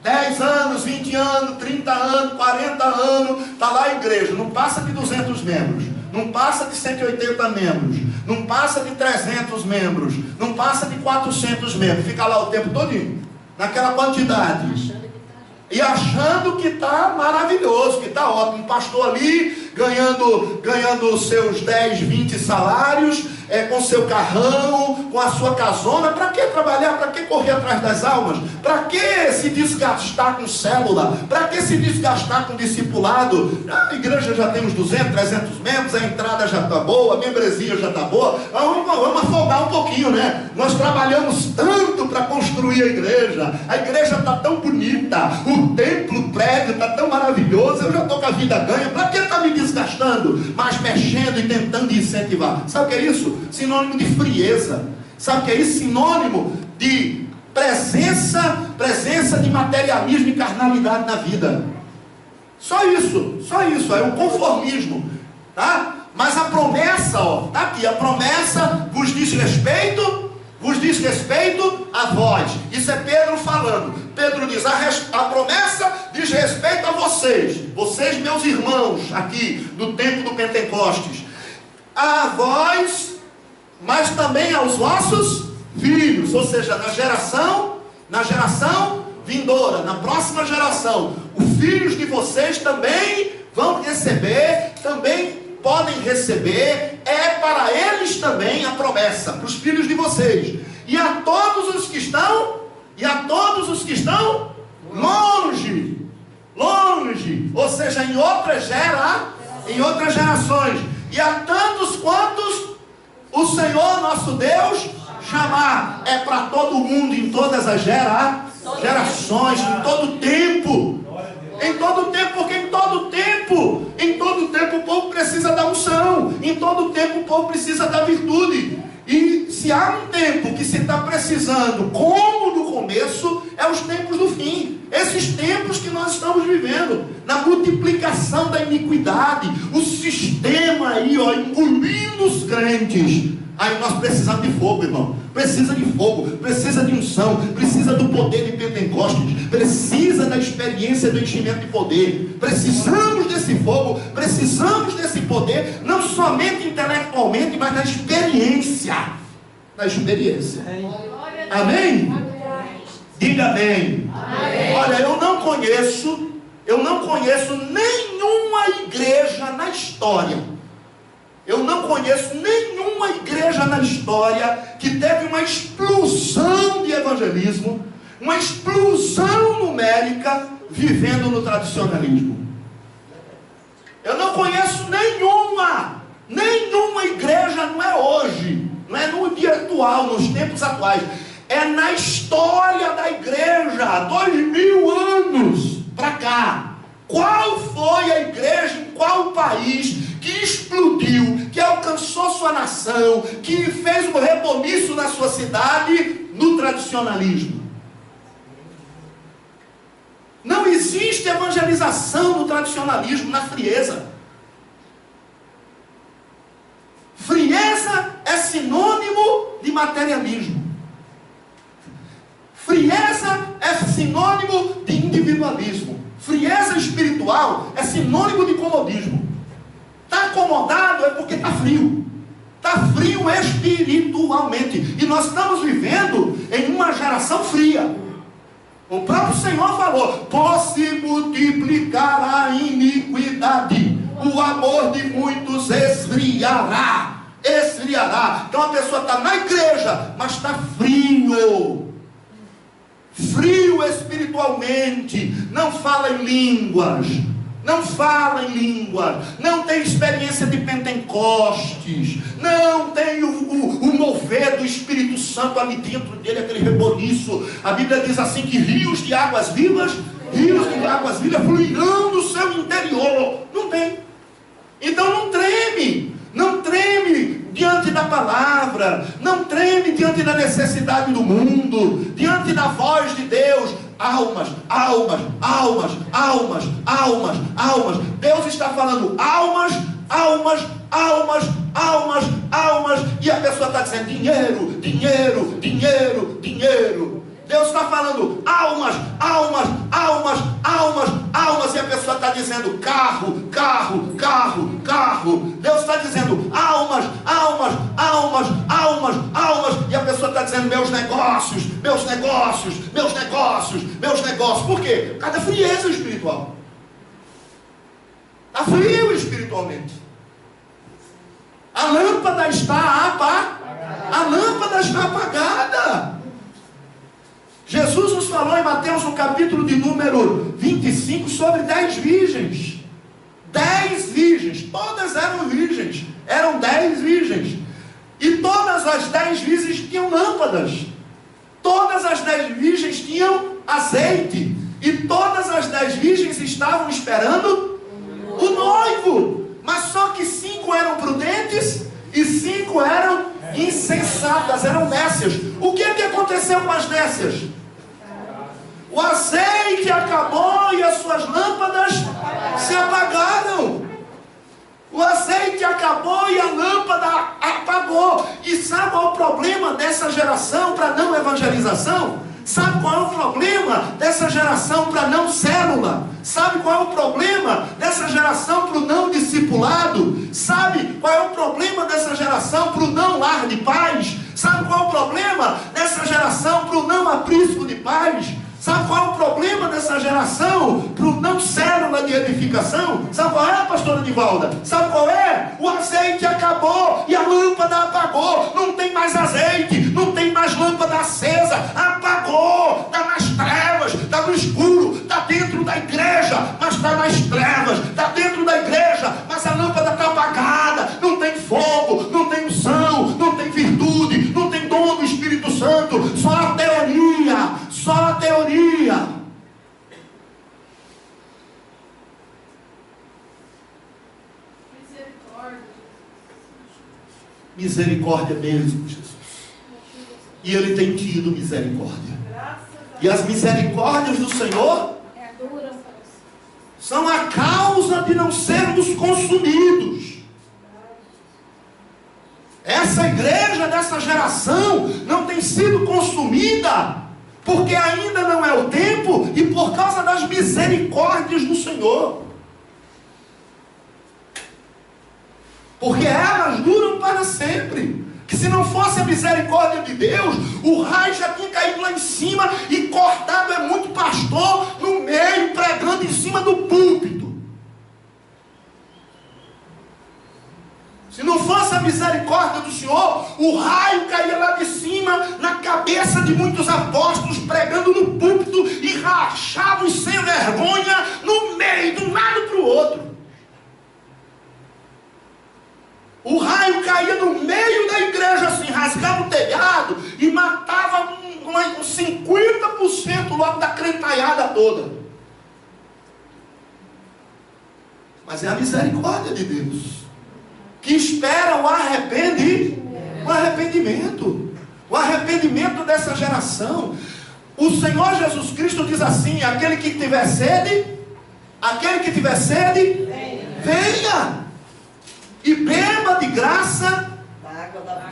10 anos, 20 anos, 30 anos, 40 anos, está lá a igreja, não passa de 200 membros, não passa de 180 membros, não passa de 300 membros, não passa de 400 membros, fica lá o tempo todinho, naquela quantidade, e achando que está maravilhoso, que está ótimo. Um pastor ali ganhando os seus 10, 20 salários, com seu carrão, com a sua casona. Para que trabalhar? Para que correr atrás das almas? Para que se desgastar com célula? Para que se desgastar com discipulado? A igreja já tem uns 200, 300 membros, a entrada já está boa, a membresia já está boa. Vamos afogar um pouquinho, né? Nós trabalhamos tanto para construir a igreja está tão bonita, o templo, o prédio está tão maravilhoso, eu já estou com a vida ganha. Para que está me desgastando? Mas mexendo e tentando incentivar. Sabe o que é isso? Sinônimo de frieza. Sabe o que é isso? Sinônimo de presença de materialismo e carnalidade na vida. Só isso, é o conformismo, tá? Mas a promessa, tá aqui, a promessa vos diz respeito a vós. Isso é Pedro falando. Pedro diz: a promessa diz respeito a vocês meus irmãos, aqui do tempo do Pentecostes, a vós, mas também aos vossos filhos, ou seja, na geração vindoura, na próxima geração, os filhos de vocês também vão receber, também podem receber, é para eles também a promessa, para os filhos de vocês, e a todos os que estão longe, ou seja, em outras gerações, e a tantos quantos o Senhor nosso Deus chamar. É para todo mundo, em todas as gerações, em todo tempo. Porque em todo tempo o povo precisa da unção, em todo tempo o povo precisa da virtude. E se há um tempo que se está precisando, como no começo, é os tempos do fim. Esses tempos que nós estamos vivendo, na multiplicação da iniquidade, o sistema aí, engolindo os crentes. Aí nós precisamos de fogo, irmão. Precisa de fogo, precisa de unção, precisa do poder de Pentecostes, precisa da experiência do enchimento de poder. Precisamos desse fogo, precisamos desse poder, não somente intelectualmente, mas na experiência. Amém? Diga amém. Olha, eu não conheço nenhuma igreja na história. Eu não conheço nenhuma igreja na história que teve uma explosão de evangelismo, uma explosão numérica, vivendo no tradicionalismo. Eu não conheço nenhuma igreja, não é hoje, não é no dia atual, nos tempos atuais, é na história da igreja, 2000 anos para cá. Qual foi a igreja em qual país que explodiu, que alcançou sua nação, que fez um reboliço na sua cidade no tradicionalismo? Não existe evangelização no tradicionalismo, na frieza. Frieza é sinônimo de materialismo. Frieza é sinônimo de individualismo. Frieza espiritual é sinônimo de comodismo. Está acomodado é porque está frio. Está frio espiritualmente. E nós estamos vivendo em uma geração fria. O próprio Senhor falou: por se multiplicar a iniquidade, o amor de muitos esfriará. Então a pessoa está na igreja, mas está frio espiritualmente, não fala em línguas, não fala em língua, não tem experiência de Pentecostes, não tem o mover do Espírito Santo ali dentro dele, aquele reboliço. A Bíblia diz assim que rios de águas vivas fluirão do seu interior. Não tem. Então não treme diante da palavra, não treme diante da necessidade do mundo, diante da voz de Deus. Almas. Deus está falando almas, e a pessoa está dizendo dinheiro. Deus está falando almas, e a pessoa está dizendo carro. Deus está dizendo almas, e a pessoa está dizendo meus negócios. Por quê? Por causa da frieza espiritual. Está frio espiritualmente. A lâmpada está apagada. Jesus nos falou em Mateus, no capítulo de número 25, sobre 10 virgens. 10 virgens, todas eram virgens. Eram 10 virgens. E todas as 10 virgens tinham lâmpadas. Todas as 10 virgens tinham azeite. E todas as 10 virgens estavam esperando o noivo. Mas só que 5 eram prudentes e 5 eram insensatas, eram nécias. O que aconteceu com as nécias? O azeite acabou e as suas lâmpadas se apagaram. O azeite acabou e a lâmpada apagou. E sabe qual é o problema dessa geração para não evangelização? Sabe qual é o problema dessa geração para não célula? Sabe qual é o problema dessa geração para o não discipulado? Sabe qual é o problema dessa geração para o não lar de paz? Sabe qual é o problema dessa geração para o não aprisco de paz? Sabe qual é o problema dessa geração para o não célula de edificação? Sabe qual é, pastora Divalda? Sabe qual é? O azeite acabou e a lâmpada apagou. Não tem mais azeite, não tem mais lâmpada acesa. Apagou, está nas trevas, está no escuro, está dentro da igreja, mas está nas trevas, está dentro da igreja, mas a lâmpada está apagada. Não tem fogo, não tem unção, não tem virtude, não tem dom do Espírito Santo, só a teoria. Misericórdia mesmo, Jesus. E Ele tem tido misericórdia. E as misericórdias do Senhor são a causa de não sermos consumidos. Essa igreja dessa geração não tem sido consumida porque ainda não é o tempo e por causa das misericórdias do Senhor. Porque elas duram para sempre. Que se não fosse a misericórdia de Deus, o raio já tinha caído lá em cima e cortado muito pastor no meio, pregando em cima do púlpito. Se não fosse a misericórdia do Senhor, o raio caía lá de cima, na cabeça de muitos apóstolos, pregando no púlpito e rachados sem vergonha, no meio, de um lado para o outro. O raio caía no meio da igreja, assim, rasgava o telhado e matava uns 50% logo da crentaiada toda. Mas é a misericórdia de Deus que espera o arrependimento. O arrependimento dessa geração. O Senhor Jesus Cristo diz assim: aquele que tiver sede, venha e beba de graça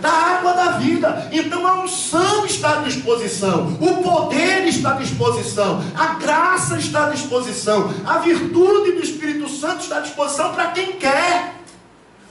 da água da vida. Então a unção está à disposição, o poder está à disposição, a graça está à disposição, a virtude do Espírito Santo está à disposição para quem quer.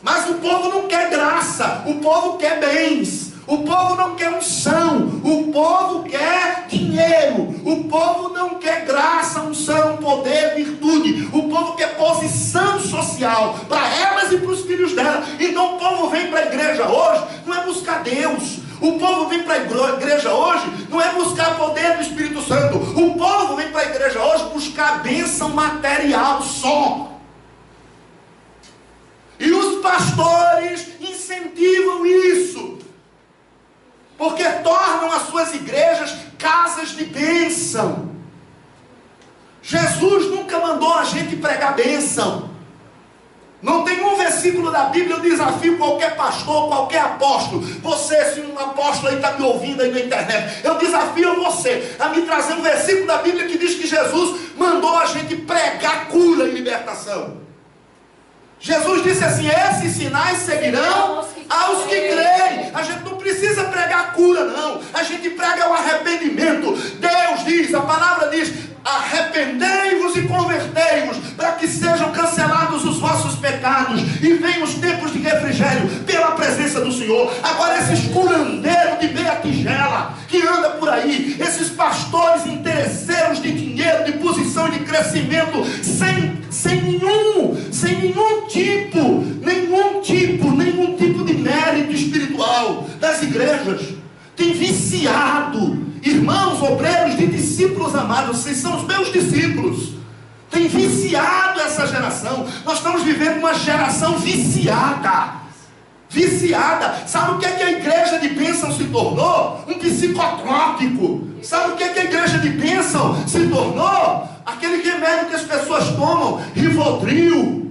Mas o povo não quer graça, o povo quer bens, o povo não quer unção, o povo quer dinheiro, o povo não quer graça, unção, poder, virtude, o povo quer posição social para elas e para os filhos dela. Então o povo vem para a igreja hoje, não é buscar Deus. O povo vem para a igreja hoje, não é buscar poder do Espírito Santo. O povo vem para a igreja hoje buscar bênção material só. incentivam isso, porque tornam as suas igrejas casas de bênção. Jesus nunca mandou a gente pregar bênção. Não tem um versículo da Bíblia. Eu desafio qualquer pastor, qualquer apóstolo. Você, se um apóstolo aí está me ouvindo aí na internet, eu desafio você a me trazer um versículo da Bíblia que diz que Jesus mandou a gente pregar cura e libertação. Jesus disse assim: esses sinais seguirão aos que creem. A gente não precisa pregar cura, não. A gente prega o arrependimento. Deus diz, a palavra diz: arrependei-vos e convertei-vos, para que sejam cancelados os vossos pecados e venham os tempos de refrigério pela presença do Senhor. Agora, esses curandeiros de meia tigela que anda por aí, esses pastores interesseiros de dinheiro, de posição e de crescimento, sem nenhum tipo de mérito espiritual das igrejas, tem viciado irmãos, obreiros de discípulos amados. Vocês são os meus discípulos. Tem viciado essa geração. Nós estamos vivendo uma geração viciada. Sabe o que é que a igreja de bênção se tornou? Um psicotrópico. Sabe o que é que a igreja de bênção se tornou? Aquele remédio que as pessoas tomam, Rivotril.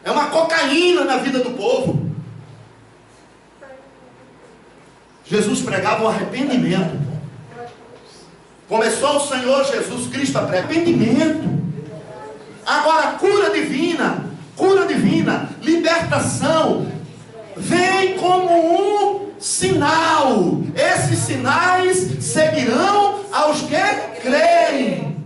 É uma cocaína na vida do povo. Jesus pregava o arrependimento. Começou o Senhor Jesus Cristo a pregar arrependimento. Agora, cura divina, libertação, vem como um sinal. Esses sinais seguirão aos que creem.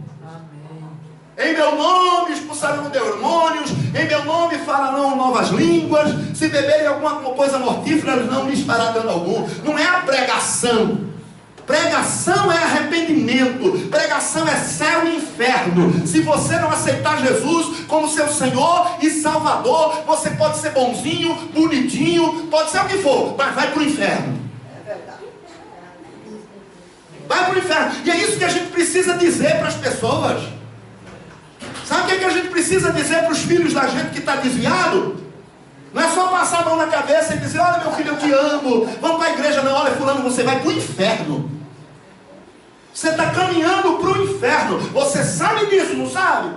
Em meu nome expulsarão demônios, em meu nome falarão novas línguas, se beberem alguma coisa mortífera não lhes fará dano algum. Não é a pregação. Pregação é arrependimento. Pregação é céu e inferno. Se você não aceitar Jesus como seu Senhor e Salvador, você pode ser bonzinho, bonitinho, pode ser o que for, mas vai para o inferno. Vai para o inferno. E é isso que a gente precisa dizer para as pessoas. Sabe o que a gente precisa dizer para os filhos da gente que está desviado? Não é só passar a mão na cabeça e dizer: olha meu filho, eu te amo, vamos para a igreja. Não, olha fulano, você vai para o inferno. Você está caminhando para o inferno. Você sabe disso, não sabe?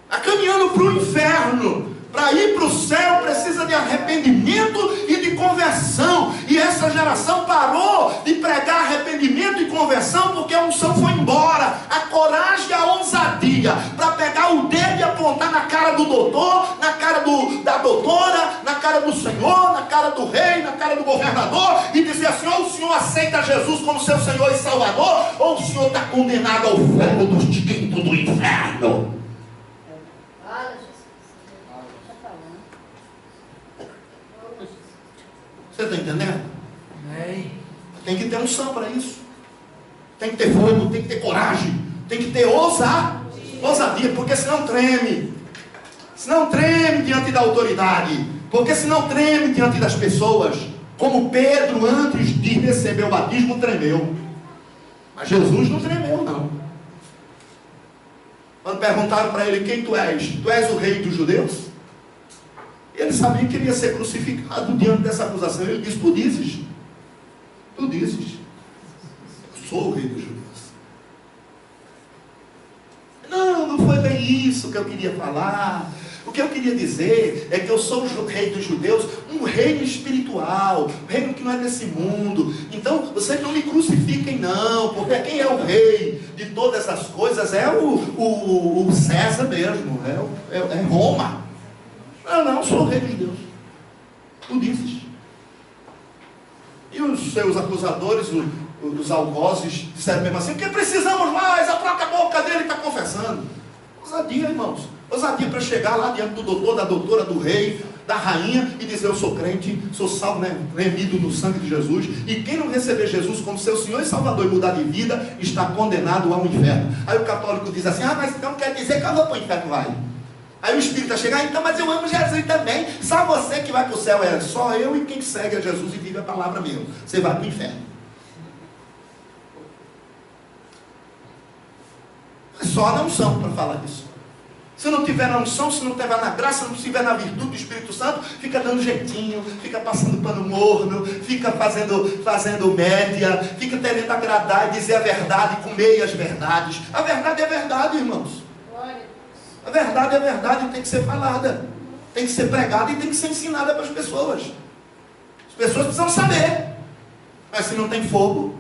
Está caminhando para o inferno. Para ir para o céu precisa de arrependimento e de conversão. E essa geração parou de pregar arrependimento e conversão porque a unção foi embora. A coragem e a ousadia para pegar o dedo e apontar na cara do doutor, na cara da doutora, na cara do Senhor, na cara do rei, na cara do governador, e dizer assim: ou o senhor aceita Jesus como seu Senhor e Salvador, ou o senhor está condenado ao fogo dos quintos do inferno. Você está entendendo? Tem que ter unção para isso. Tem que ter fogo, tem que ter coragem, tem que ter ousadia, porque senão treme. Senão treme diante da autoridade. Porque senão treme diante das pessoas. Como Pedro, antes de receber o batismo, tremeu. Mas Jesus não tremeu, não. Quando perguntaram para ele: quem tu és? Tu és o rei dos judeus? Ele sabia que ele ia ser crucificado diante dessa acusação. Ele disse: tu dizes. Eu sou o rei dos judeus. Não foi bem isso que eu queria falar. O que eu queria dizer é que eu sou o rei dos judeus, um reino espiritual, um reino que não é desse mundo. Então, vocês não me crucifiquem não, porque quem é o rei de todas as coisas é o César mesmo, é Roma. Não, sou o rei dos judeus. Tu dizes. E os seus acusadores, os algozes, disseram mesmo assim: o que precisamos mais? A própria boca dele está confessando. Ousadia, irmãos. Ousadia para chegar lá diante do doutor, da doutora, do rei, da rainha e dizer: eu sou crente, sou salvo, remido no sangue de Jesus, e quem não receber Jesus como seu Senhor e Salvador e mudar de vida, está condenado ao inferno. Aí o católico diz assim: mas então quer dizer que eu vou para o inferno? Vai. Aí o espírita chega: então, mas eu amo Jesus também. Só você que vai para o céu. É só eu e quem segue a Jesus e vive a palavra mesmo. Você vai para o inferno. É só a unção para falar disso. Se não tiver na unção, se não tiver na graça, se não tiver na virtude do Espírito Santo, fica dando jeitinho, fica passando pano morno, fica fazendo média, fica tentando agradar e dizer a verdade com meias verdades. A verdade é verdade, irmãos. A verdade é verdade e tem que ser falada, tem que ser pregada e tem que ser ensinada para as pessoas. As pessoas precisam saber. Mas se não tem fogo,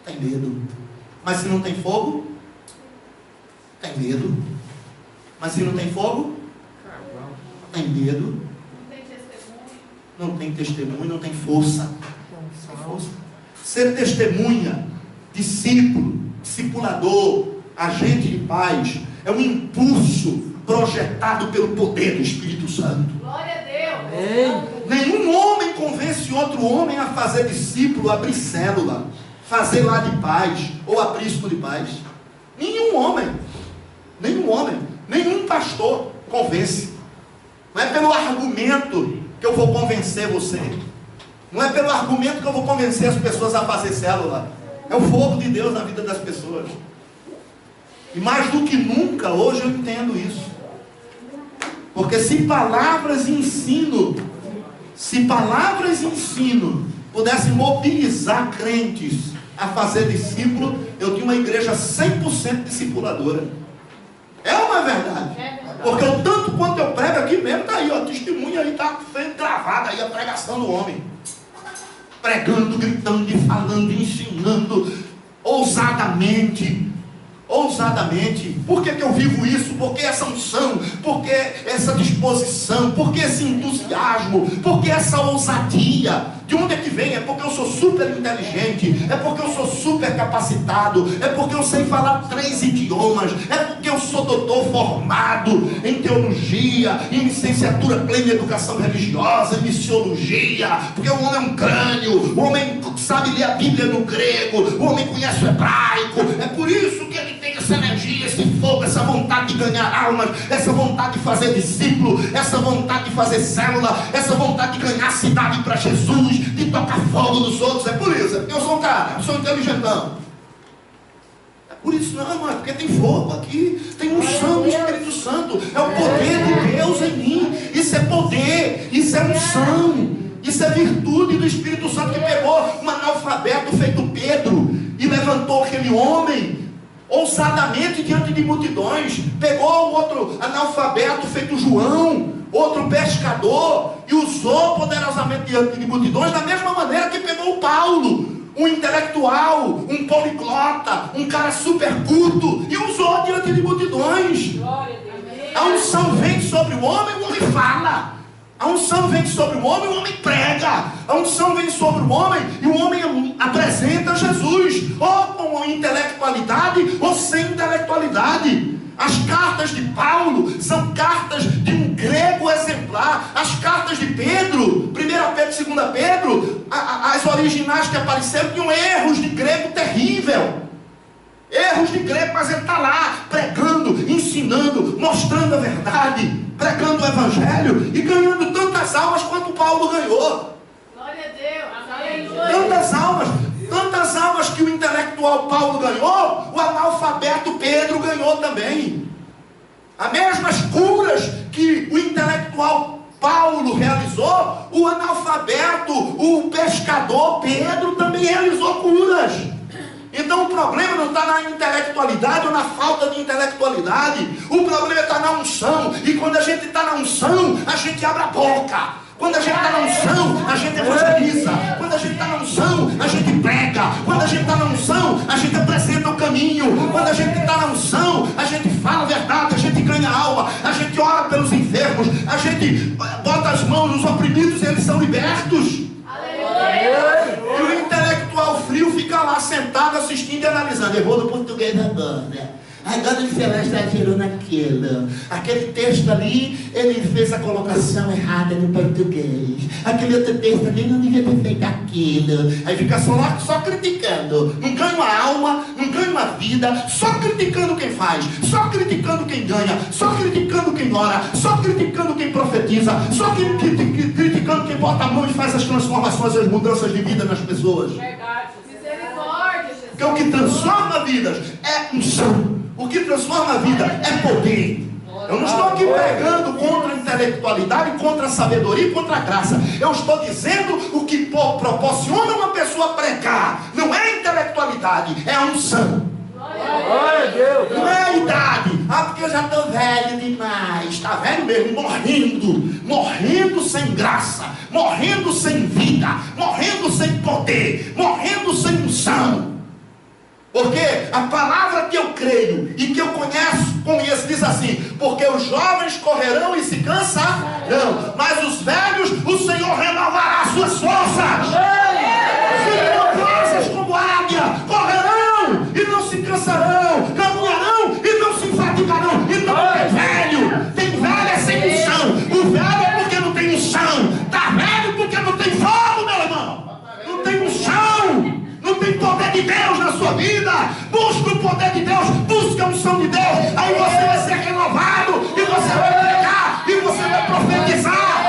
tem medo. Mas se não tem fogo, tem medo. Mas se não tem fogo, tem medo. Não tem testemunho, não tem força. Não tem força. Ser testemunha, discípulo, discipulador, agente de paz, é um impulso projetado pelo poder do Espírito Santo. Glória a Deus. Nenhum homem convence outro homem a fazer discípulo, abrir célula, fazer lá de paz, ou aprisco de paz. Nenhum homem, nenhum pastor convence. Não é pelo argumento que eu vou convencer você. Não é pelo argumento que eu vou convencer as pessoas a fazer célula. É o fogo de Deus na vida das pessoas. E mais do que nunca, hoje eu entendo isso. Porque se palavras e ensino pudessem mobilizar crentes a fazer discípulo, eu tinha uma igreja 100% discipuladora. É uma verdade. Porque o tanto quanto eu prego aqui mesmo, está aí, ó, testemunha aí, está gravada aí a pregação do homem. Pregando, gritando, falando, ensinando, ousadamente. Por que eu vivo isso? Por que essa unção? Por que essa disposição? Por que esse entusiasmo? Por que essa ousadia? De onde é que vem? É porque eu sou super inteligente, é porque eu sou super capacitado, é porque eu sei falar 3 idiomas, é porque eu sou doutor formado em teologia, em licenciatura plena em educação religiosa, em missiologia, porque o homem é um crânio, o homem sabe ler a Bíblia no grego, o homem conhece o hebraico, é por isso que ele tem essa energia, esse fogo, essa vontade de ganhar almas, essa vontade de fazer discípulo, essa vontade de fazer célula, essa vontade de ganhar a cidade para Jesus, de tocar fogo nos outros. É por isso, é porque eu sou um cara, eu sou inteligentão. É por isso não, é porque tem fogo aqui, tem unção do Espírito Santo, é o poder de Deus em mim. Isso é poder, isso é unção, isso é virtude do Espírito Santo, que pegou um analfabeto feito Pedro e levantou aquele homem ousadamente diante de multidões, pegou um outro analfabeto feito João, outro pescador, e usou poderosamente diante de multidões, da mesma maneira que pegou o Paulo, um intelectual, um poliglota, um cara super culto, e usou diante de multidões. A unção vem sobre o homem fala. A unção vem sobre o homem prega. A unção vem sobre o homem e o homem apresenta Jesus, ou com intelectualidade ou sem intelectualidade. As cartas de Paulo são cartas de um grego exemplar. As cartas de Pedro, 1 Pedro, 2 Pedro, as originais que apareceram tinham erros de grego terrível. Erros de grego, mas ele está lá pregando, ensinando, mostrando a verdade, pregando o evangelho e ganhando tantas almas quanto Paulo ganhou. Glória a Deus. Tantas almas que o intelectual Paulo ganhou, o analfabeto Pedro ganhou também. As mesmas curas que o intelectual Paulo realizou, o analfabeto, o pescador Pedro também realizou curas. Então o problema não está na intelectualidade ou na falta de intelectualidade. O problema está na unção. E quando a gente está na unção, a gente abre a boca. Quando a gente está na unção, a gente evangeliza. Quando a gente está na unção, a gente prega. Quando a gente está na unção, a gente apresenta o caminho. Quando a gente está na unção, a gente fala a verdade, a gente ganha alma, a gente ora pelos enfermos, a gente bota as mãos nos oprimidos e eles são libertos. E o intelectual frio fica lá sentado assistindo e analisando. Errou no português agora. Agora o Celeste atirou naquilo. Aquele texto ali, ele fez a colocação errada no português. Aquele outro texto ali não devia ter feito aquilo. Aí fica só lá, só criticando. Não ganha uma alma, não ganha uma vida. Só criticando quem faz. Só criticando quem ganha. Só criticando quem ora. Só criticando quem profetiza. Só criticando quem bota a mão e faz as transformações, as mudanças de vida nas pessoas. Verdade. Misericórdia, Jesus. Porque o que transforma vidas é unção. O que transforma a vida é poder. Eu não estou aqui pregando contra a intelectualidade, contra a sabedoria e contra a graça. Eu estou dizendo o que proporciona uma pessoa pregar. Não é a intelectualidade, é a unção. Glória a Deus. Não é a idade. Porque eu já estou velho demais. Está velho mesmo, morrendo sem graça, morrendo sem vida, morrendo sem poder, morrendo sem unção. Porque a palavra que eu creio e que eu conheço diz assim: porque os jovens correrão e se cansarão, mas os velhos, o Senhor renovará as suas forças. Serão forças como águia, correrão e não se cansarão, caminharão e não se fatigarão. Então é velho, tem velho é sem unção. O velho é porque não tem unção. Está velho porque não tem fogo, meu irmão. Não tem unção. Não tem poder de Deus na sua vida. Busca o poder de Deus, busca a unção de Deus. Aí você vai ser renovado, e você vai pregar, e você vai profetizar.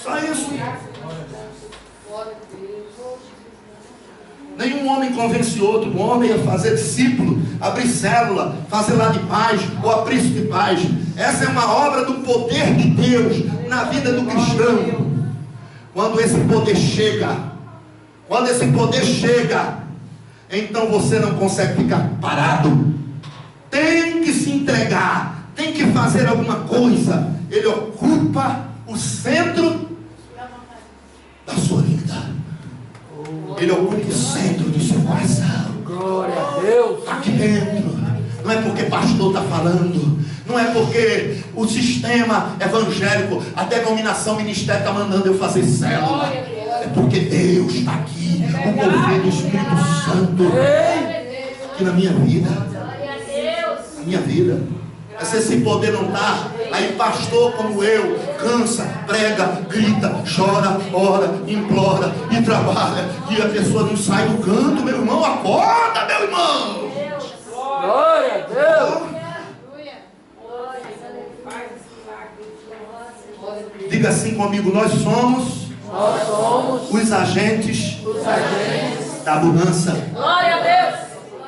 Só isso. Nenhum homem convence outro homem a fazer discípulo, abrir célula, fazer lá de paz ou aprisco de paz. Essa é uma obra do poder de Deus na vida do cristão. Quando esse poder chega, então você não consegue ficar parado. Tem que se entregar, tem que fazer alguma coisa. Ele ocupa o centro da sua vida. Ele ocupa o centro do seu coração. Glória a Deus. Aqui dentro. Não é porque pastor está falando, não é porque o sistema evangélico, a denominação ministério está mandando eu fazer célula. É porque Deus está aqui, o mover do Espírito Santo aqui na minha vida. Minha vida. Mas se esse poder não está, aí pastor como eu cansa, prega, grita, chora, ora, implora e trabalha, e a pessoa não sai do canto. Meu irmão, acorda, meu irmão. Glória a Deus. Diga assim comigo: nós somos os agentes da mudança. Glória a Deus.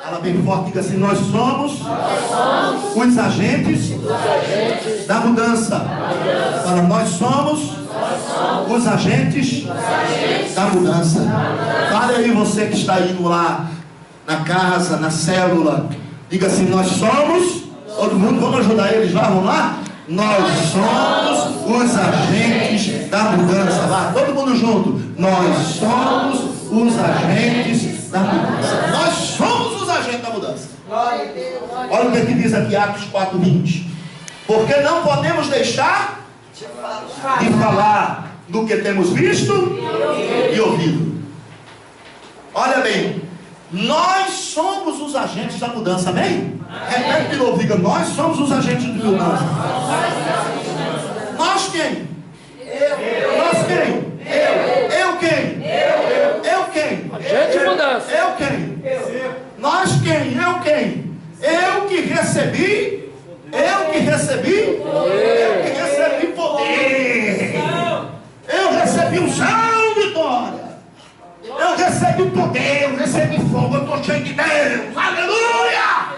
Fala bem forte, diga assim: nós somos os agentes da mudança. Fala: nós somos os agentes da mudança. Fale aí, você que está indo lá na casa, na célula. Diga assim: nós somos. Todo mundo, vamos ajudar eles lá, vamos lá? Nós somos os agentes da mudança. Lá, todo mundo junto. Nós somos os agentes da mudança. Nós somos os agentes da mudança. Olha o que diz aqui, Atos 4:20. Porque não podemos deixar de falar do que temos visto e ouvido. Olha bem, nós somos os agentes da mudança, amém? Repete de novo, diga: nós somos os agentes de mudança. Nós quem? Nós quem? Eu quem? Eu quem? Agente de mudança. Eu quem? Nós quem? Eu quem? Eu que recebi poder. Eu recebi unção, vitória. Eu recebi poder, eu recebi fogo, eu estou cheio de Deus. Aleluia!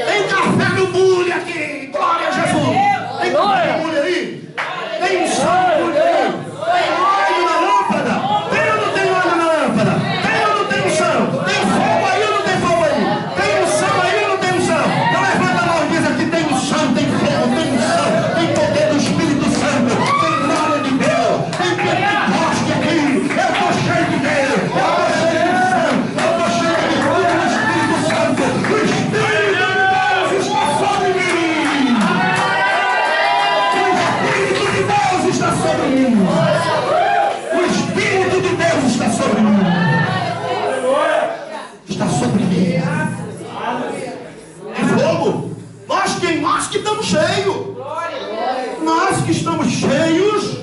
Tem café no bule aqui. Glória a Jesus. Tem café no bule aí? Tem unção no bule aí? Tem óleo na lâmpada? Tem ou não tem óleo na lâmpada? Tem ou não tem unção? Tem fogo aí ou não tem fogo aí? Tem unção aí ou não tem unção? Então levanta a mão e diz aqui: tem unção, tem fogo, tem unção, tem poder do Espírito Santo, tem glória de Deus, tem Pentecoste aqui. Eu estou cheio de Deus, eu estou cheio de unção, eu estou cheio de glória do Espírito Santo. O Espírito de Deus está sobre mim. O Espírito de Deus está sobre mim. O Espírito de Deus está sobre mim. Está sobre mim. Que fogo! Nós que estamos cheios. Nós que estamos cheios.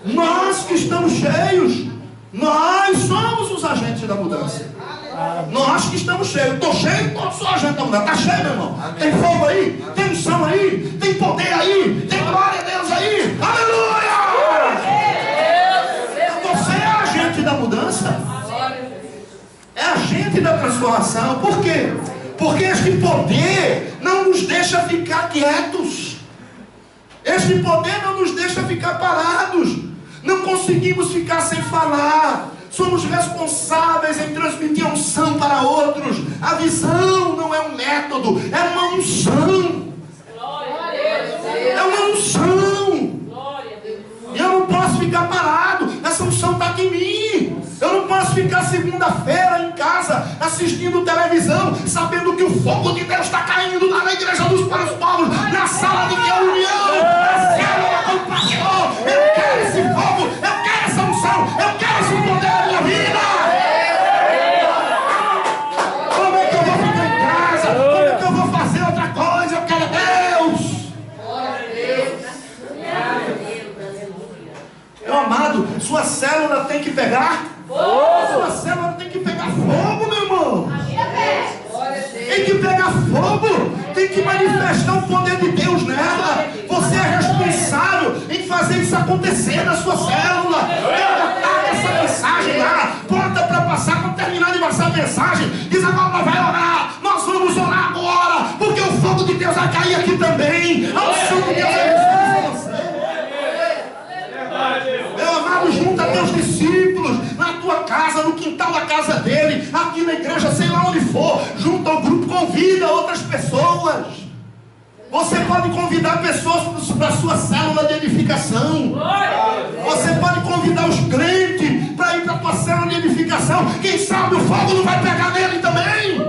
Nós que estamos cheios. Nós somos os agentes da mudança. Nós que estamos cheios. Estou cheio, sou agente da mudança. Está cheio, meu irmão? Tem fogo aí? Tem unção aí? Tem poder aí? Tem glória a Deus aí? Aleluia! Você é agente da mudança. É agente da transformação. transformação. Por quê? Porque este poder não nos deixa ficar quietos. Este poder não nos deixa ficar parados. Não conseguimos ficar sem falar. Somos responsáveis em transmitir a unção para outros. A visão não é um método, é uma unção. É uma unção. E eu não posso ficar parado. Essa unção está aqui em mim. Eu não posso ficar segunda-feira em casa assistindo televisão, sabendo que o fogo de Deus está caindo lá na igreja dos para os povos, na sala de reunião, na célula com o pastor. Eu quero esse fogo, eu quero essa unção, eu quero esse poder na minha vida. Como é que eu vou ficar em casa? Como é que eu vou fazer outra coisa? Eu quero Deus. Meu amado, sua célula tem que pegar fogo. Sua célula tem que pegar fogo, meu irmão. Tem que pegar fogo. Tem que manifestar o poder de Deus nela. Você é responsável em fazer isso acontecer na sua célula. Apaga essa mensagem lá, bota para passar. Quando terminar de passar a mensagem, diz: agora vai orar. Nós vamos orar agora, porque o fogo de Deus vai cair aqui também. A unção de Deus vai descer você. Meu amado, junta teus discípulos na tua casa, no quintal da casa dele, aqui na igreja, sei lá onde for. Junta o grupo, convida outras pessoas. Você pode convidar pessoas para a sua célula de edificação. Você pode convidar os crentes para ir para a tua célula de edificação. Quem sabe o fogo não vai pegar nele também.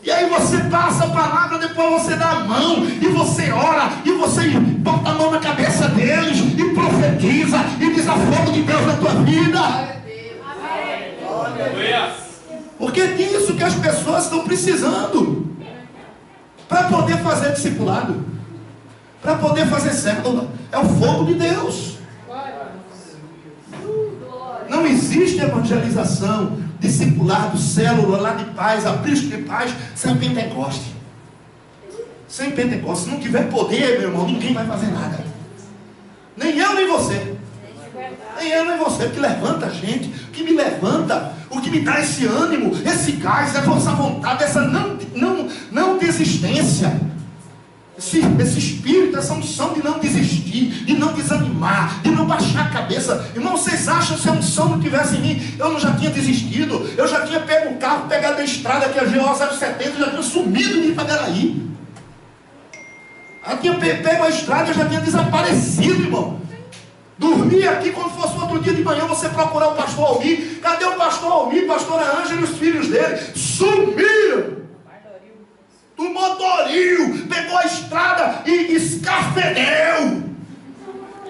E aí você passa a palavra, depois você dá a mão, e você ora, e você bota a mão na cabeça deles, e profetiza, e diz: a fogo de Deus na tua vida. Porque é disso que as pessoas estão precisando, para poder fazer discipulado, para poder fazer célula. É o fogo de Deus. Não existe evangelização, discipulado, célula, lá de paz, aprisco de paz, sem Pentecoste. Sem Pentecoste. Se não tiver poder, meu irmão, ninguém vai fazer nada. Nem eu, nem você. Nem eu, nem você. O que levanta a gente, o que me levanta, o que me dá esse ânimo, esse gás, essa vontade, essa não desistência. Esse espírito, essa unção de não desistir, de não desanimar, de não baixar a cabeça. Irmão, vocês acham que se a unção não tivesse em mim, eu não já tinha desistido? Eu já tinha pego um carro, pegado a estrada, que é a GO 070, já tinha sumido de Itaperaí. Eu tinha pego a estrada, eu já tinha desaparecido, irmão. Dormia aqui, quando fosse outro dia de manhã, você procurar o pastor Almir. Cadê o pastor Almir, pastora Ângela e os filhos dele? Sumiram! Do motorinho, pegou a estrada e escafedeu.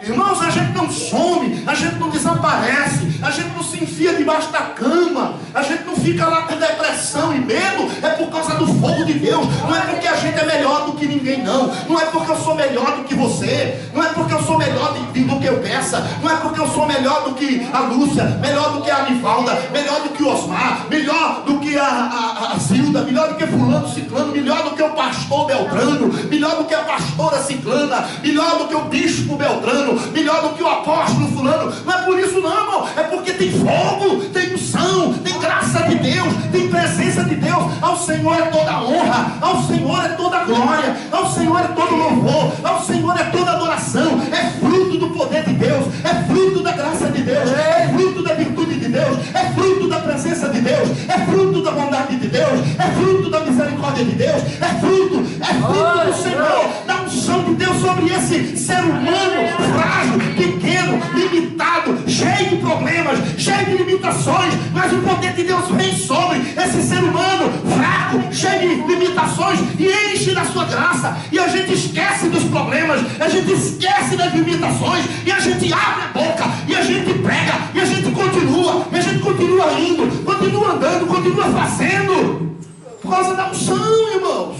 Irmãos, a gente não some, a gente não desaparece, a gente não se enfia debaixo da cama, a gente não fica lá com depressão e medo. É por causa do fogo de Deus. Não é porque a gente é melhor do que ninguém, não. Não é porque eu sou melhor do que você. Não é porque eu sou melhor do que eu peça. Não é porque eu sou melhor do que a Lúcia, melhor do que a Anivalda, melhor do que o Osmar, melhor do que a Zilda, melhor do que fulano ciclano, melhor do que o pastor Beltrano, melhor do que a pastora ciclana, melhor do que o bispo Beltrano, melhor do que o apóstolo fulano. Não é por isso não, irmão. É porque tem fogo, tem unção, tem graça de Deus, tem presença de Deus. Ao Senhor é toda honra, ao Senhor é toda glória, ao Senhor é todo louvor, ao Senhor é toda adoração. É fruto do poder de Deus, é fruto da graça de Deus, é fruto da virtude de Deus, é fruto da presença de Deus, é fruto da bondade de Deus, é fruto da misericórdia de Deus, é fruto do Senhor, da unção de Deus sobre esse ser humano frágil, pequeno, limitado, cheio de problemas, cheio de limitações. Mas o poder de Deus vem sobre esse ser humano fraco, cheio de limitações, e enche da sua graça. E a gente esquece dos problemas, a gente esquece das limitações, e a gente abre a boca, e a gente prega, e a gente continua, e a gente continua indo, continua andando, continua fazendo, por causa da unção, irmãos.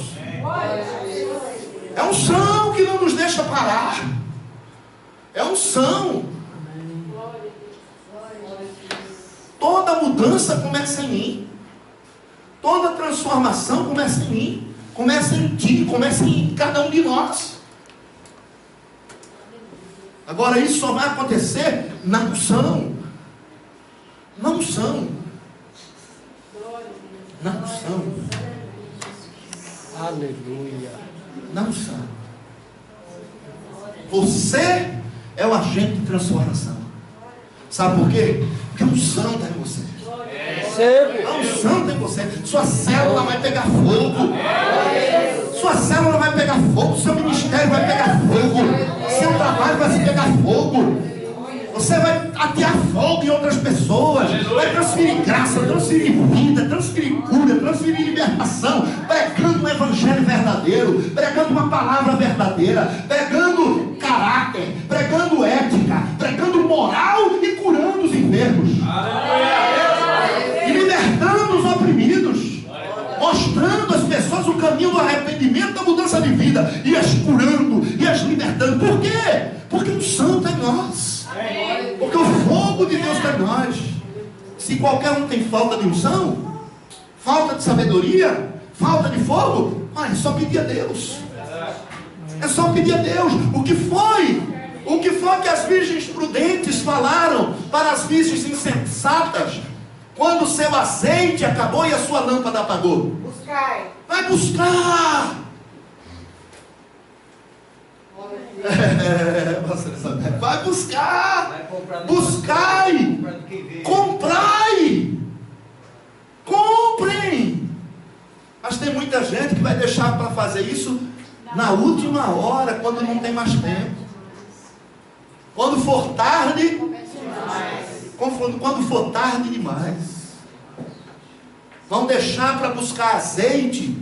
É unção que não nos deixa parar. É unção. Toda mudança começa em mim. Toda transformação começa em mim. Começa em ti, começa em cada um de nós. Agora isso só vai acontecer na unção. Na unção. Na unção. Aleluia. Na unção. Você é o agente de transformação. Sabe por quê? Porque a unção está em você. Recebo. A unção está em você. Sua célula vai pegar fogo. Sua célula vai pegar fogo. Seu ministério vai pegar fogo. Seu trabalho vai pegar fogo. Você vai atear fogo em outras pessoas. Vai transferir graça, transferir vida, transferir cura, transferir libertação. Pregando um evangelho verdadeiro. Pregando uma palavra verdadeira. Pregando caráter. Pregando ética. Pregando moral e curando os enfermos. E libertando os oprimidos. Mostrando às pessoas o caminho do arrependimento, da mudança de vida. E as curando, e as libertando. Por quê? Porque o santo é em nós. Porque o fogo de Deus está em nós. Se qualquer um tem falta de unção, falta de sabedoria, falta de fogo, é só pedir a Deus. É só pedir a Deus. O que foi que as virgens prudentes falaram para as virgens insensatas quando o seu azeite acabou e a sua lâmpada apagou? Buscai. Vai buscar. Vai buscar. Buscai. Comprai. Comprem. Mas tem muita gente que vai deixar para fazer isso na última hora, quando não tem mais tempo. Quando for tarde, quando for tarde demais. Vão deixar para buscar azeite,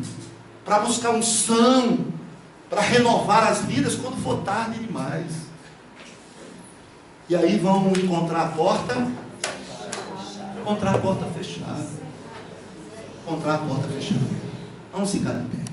para buscar unção, para renovar as vidas quando for tarde demais. E aí vão encontrar a porta fechada. Encontrar a porta fechada. Vamos ficar de pé.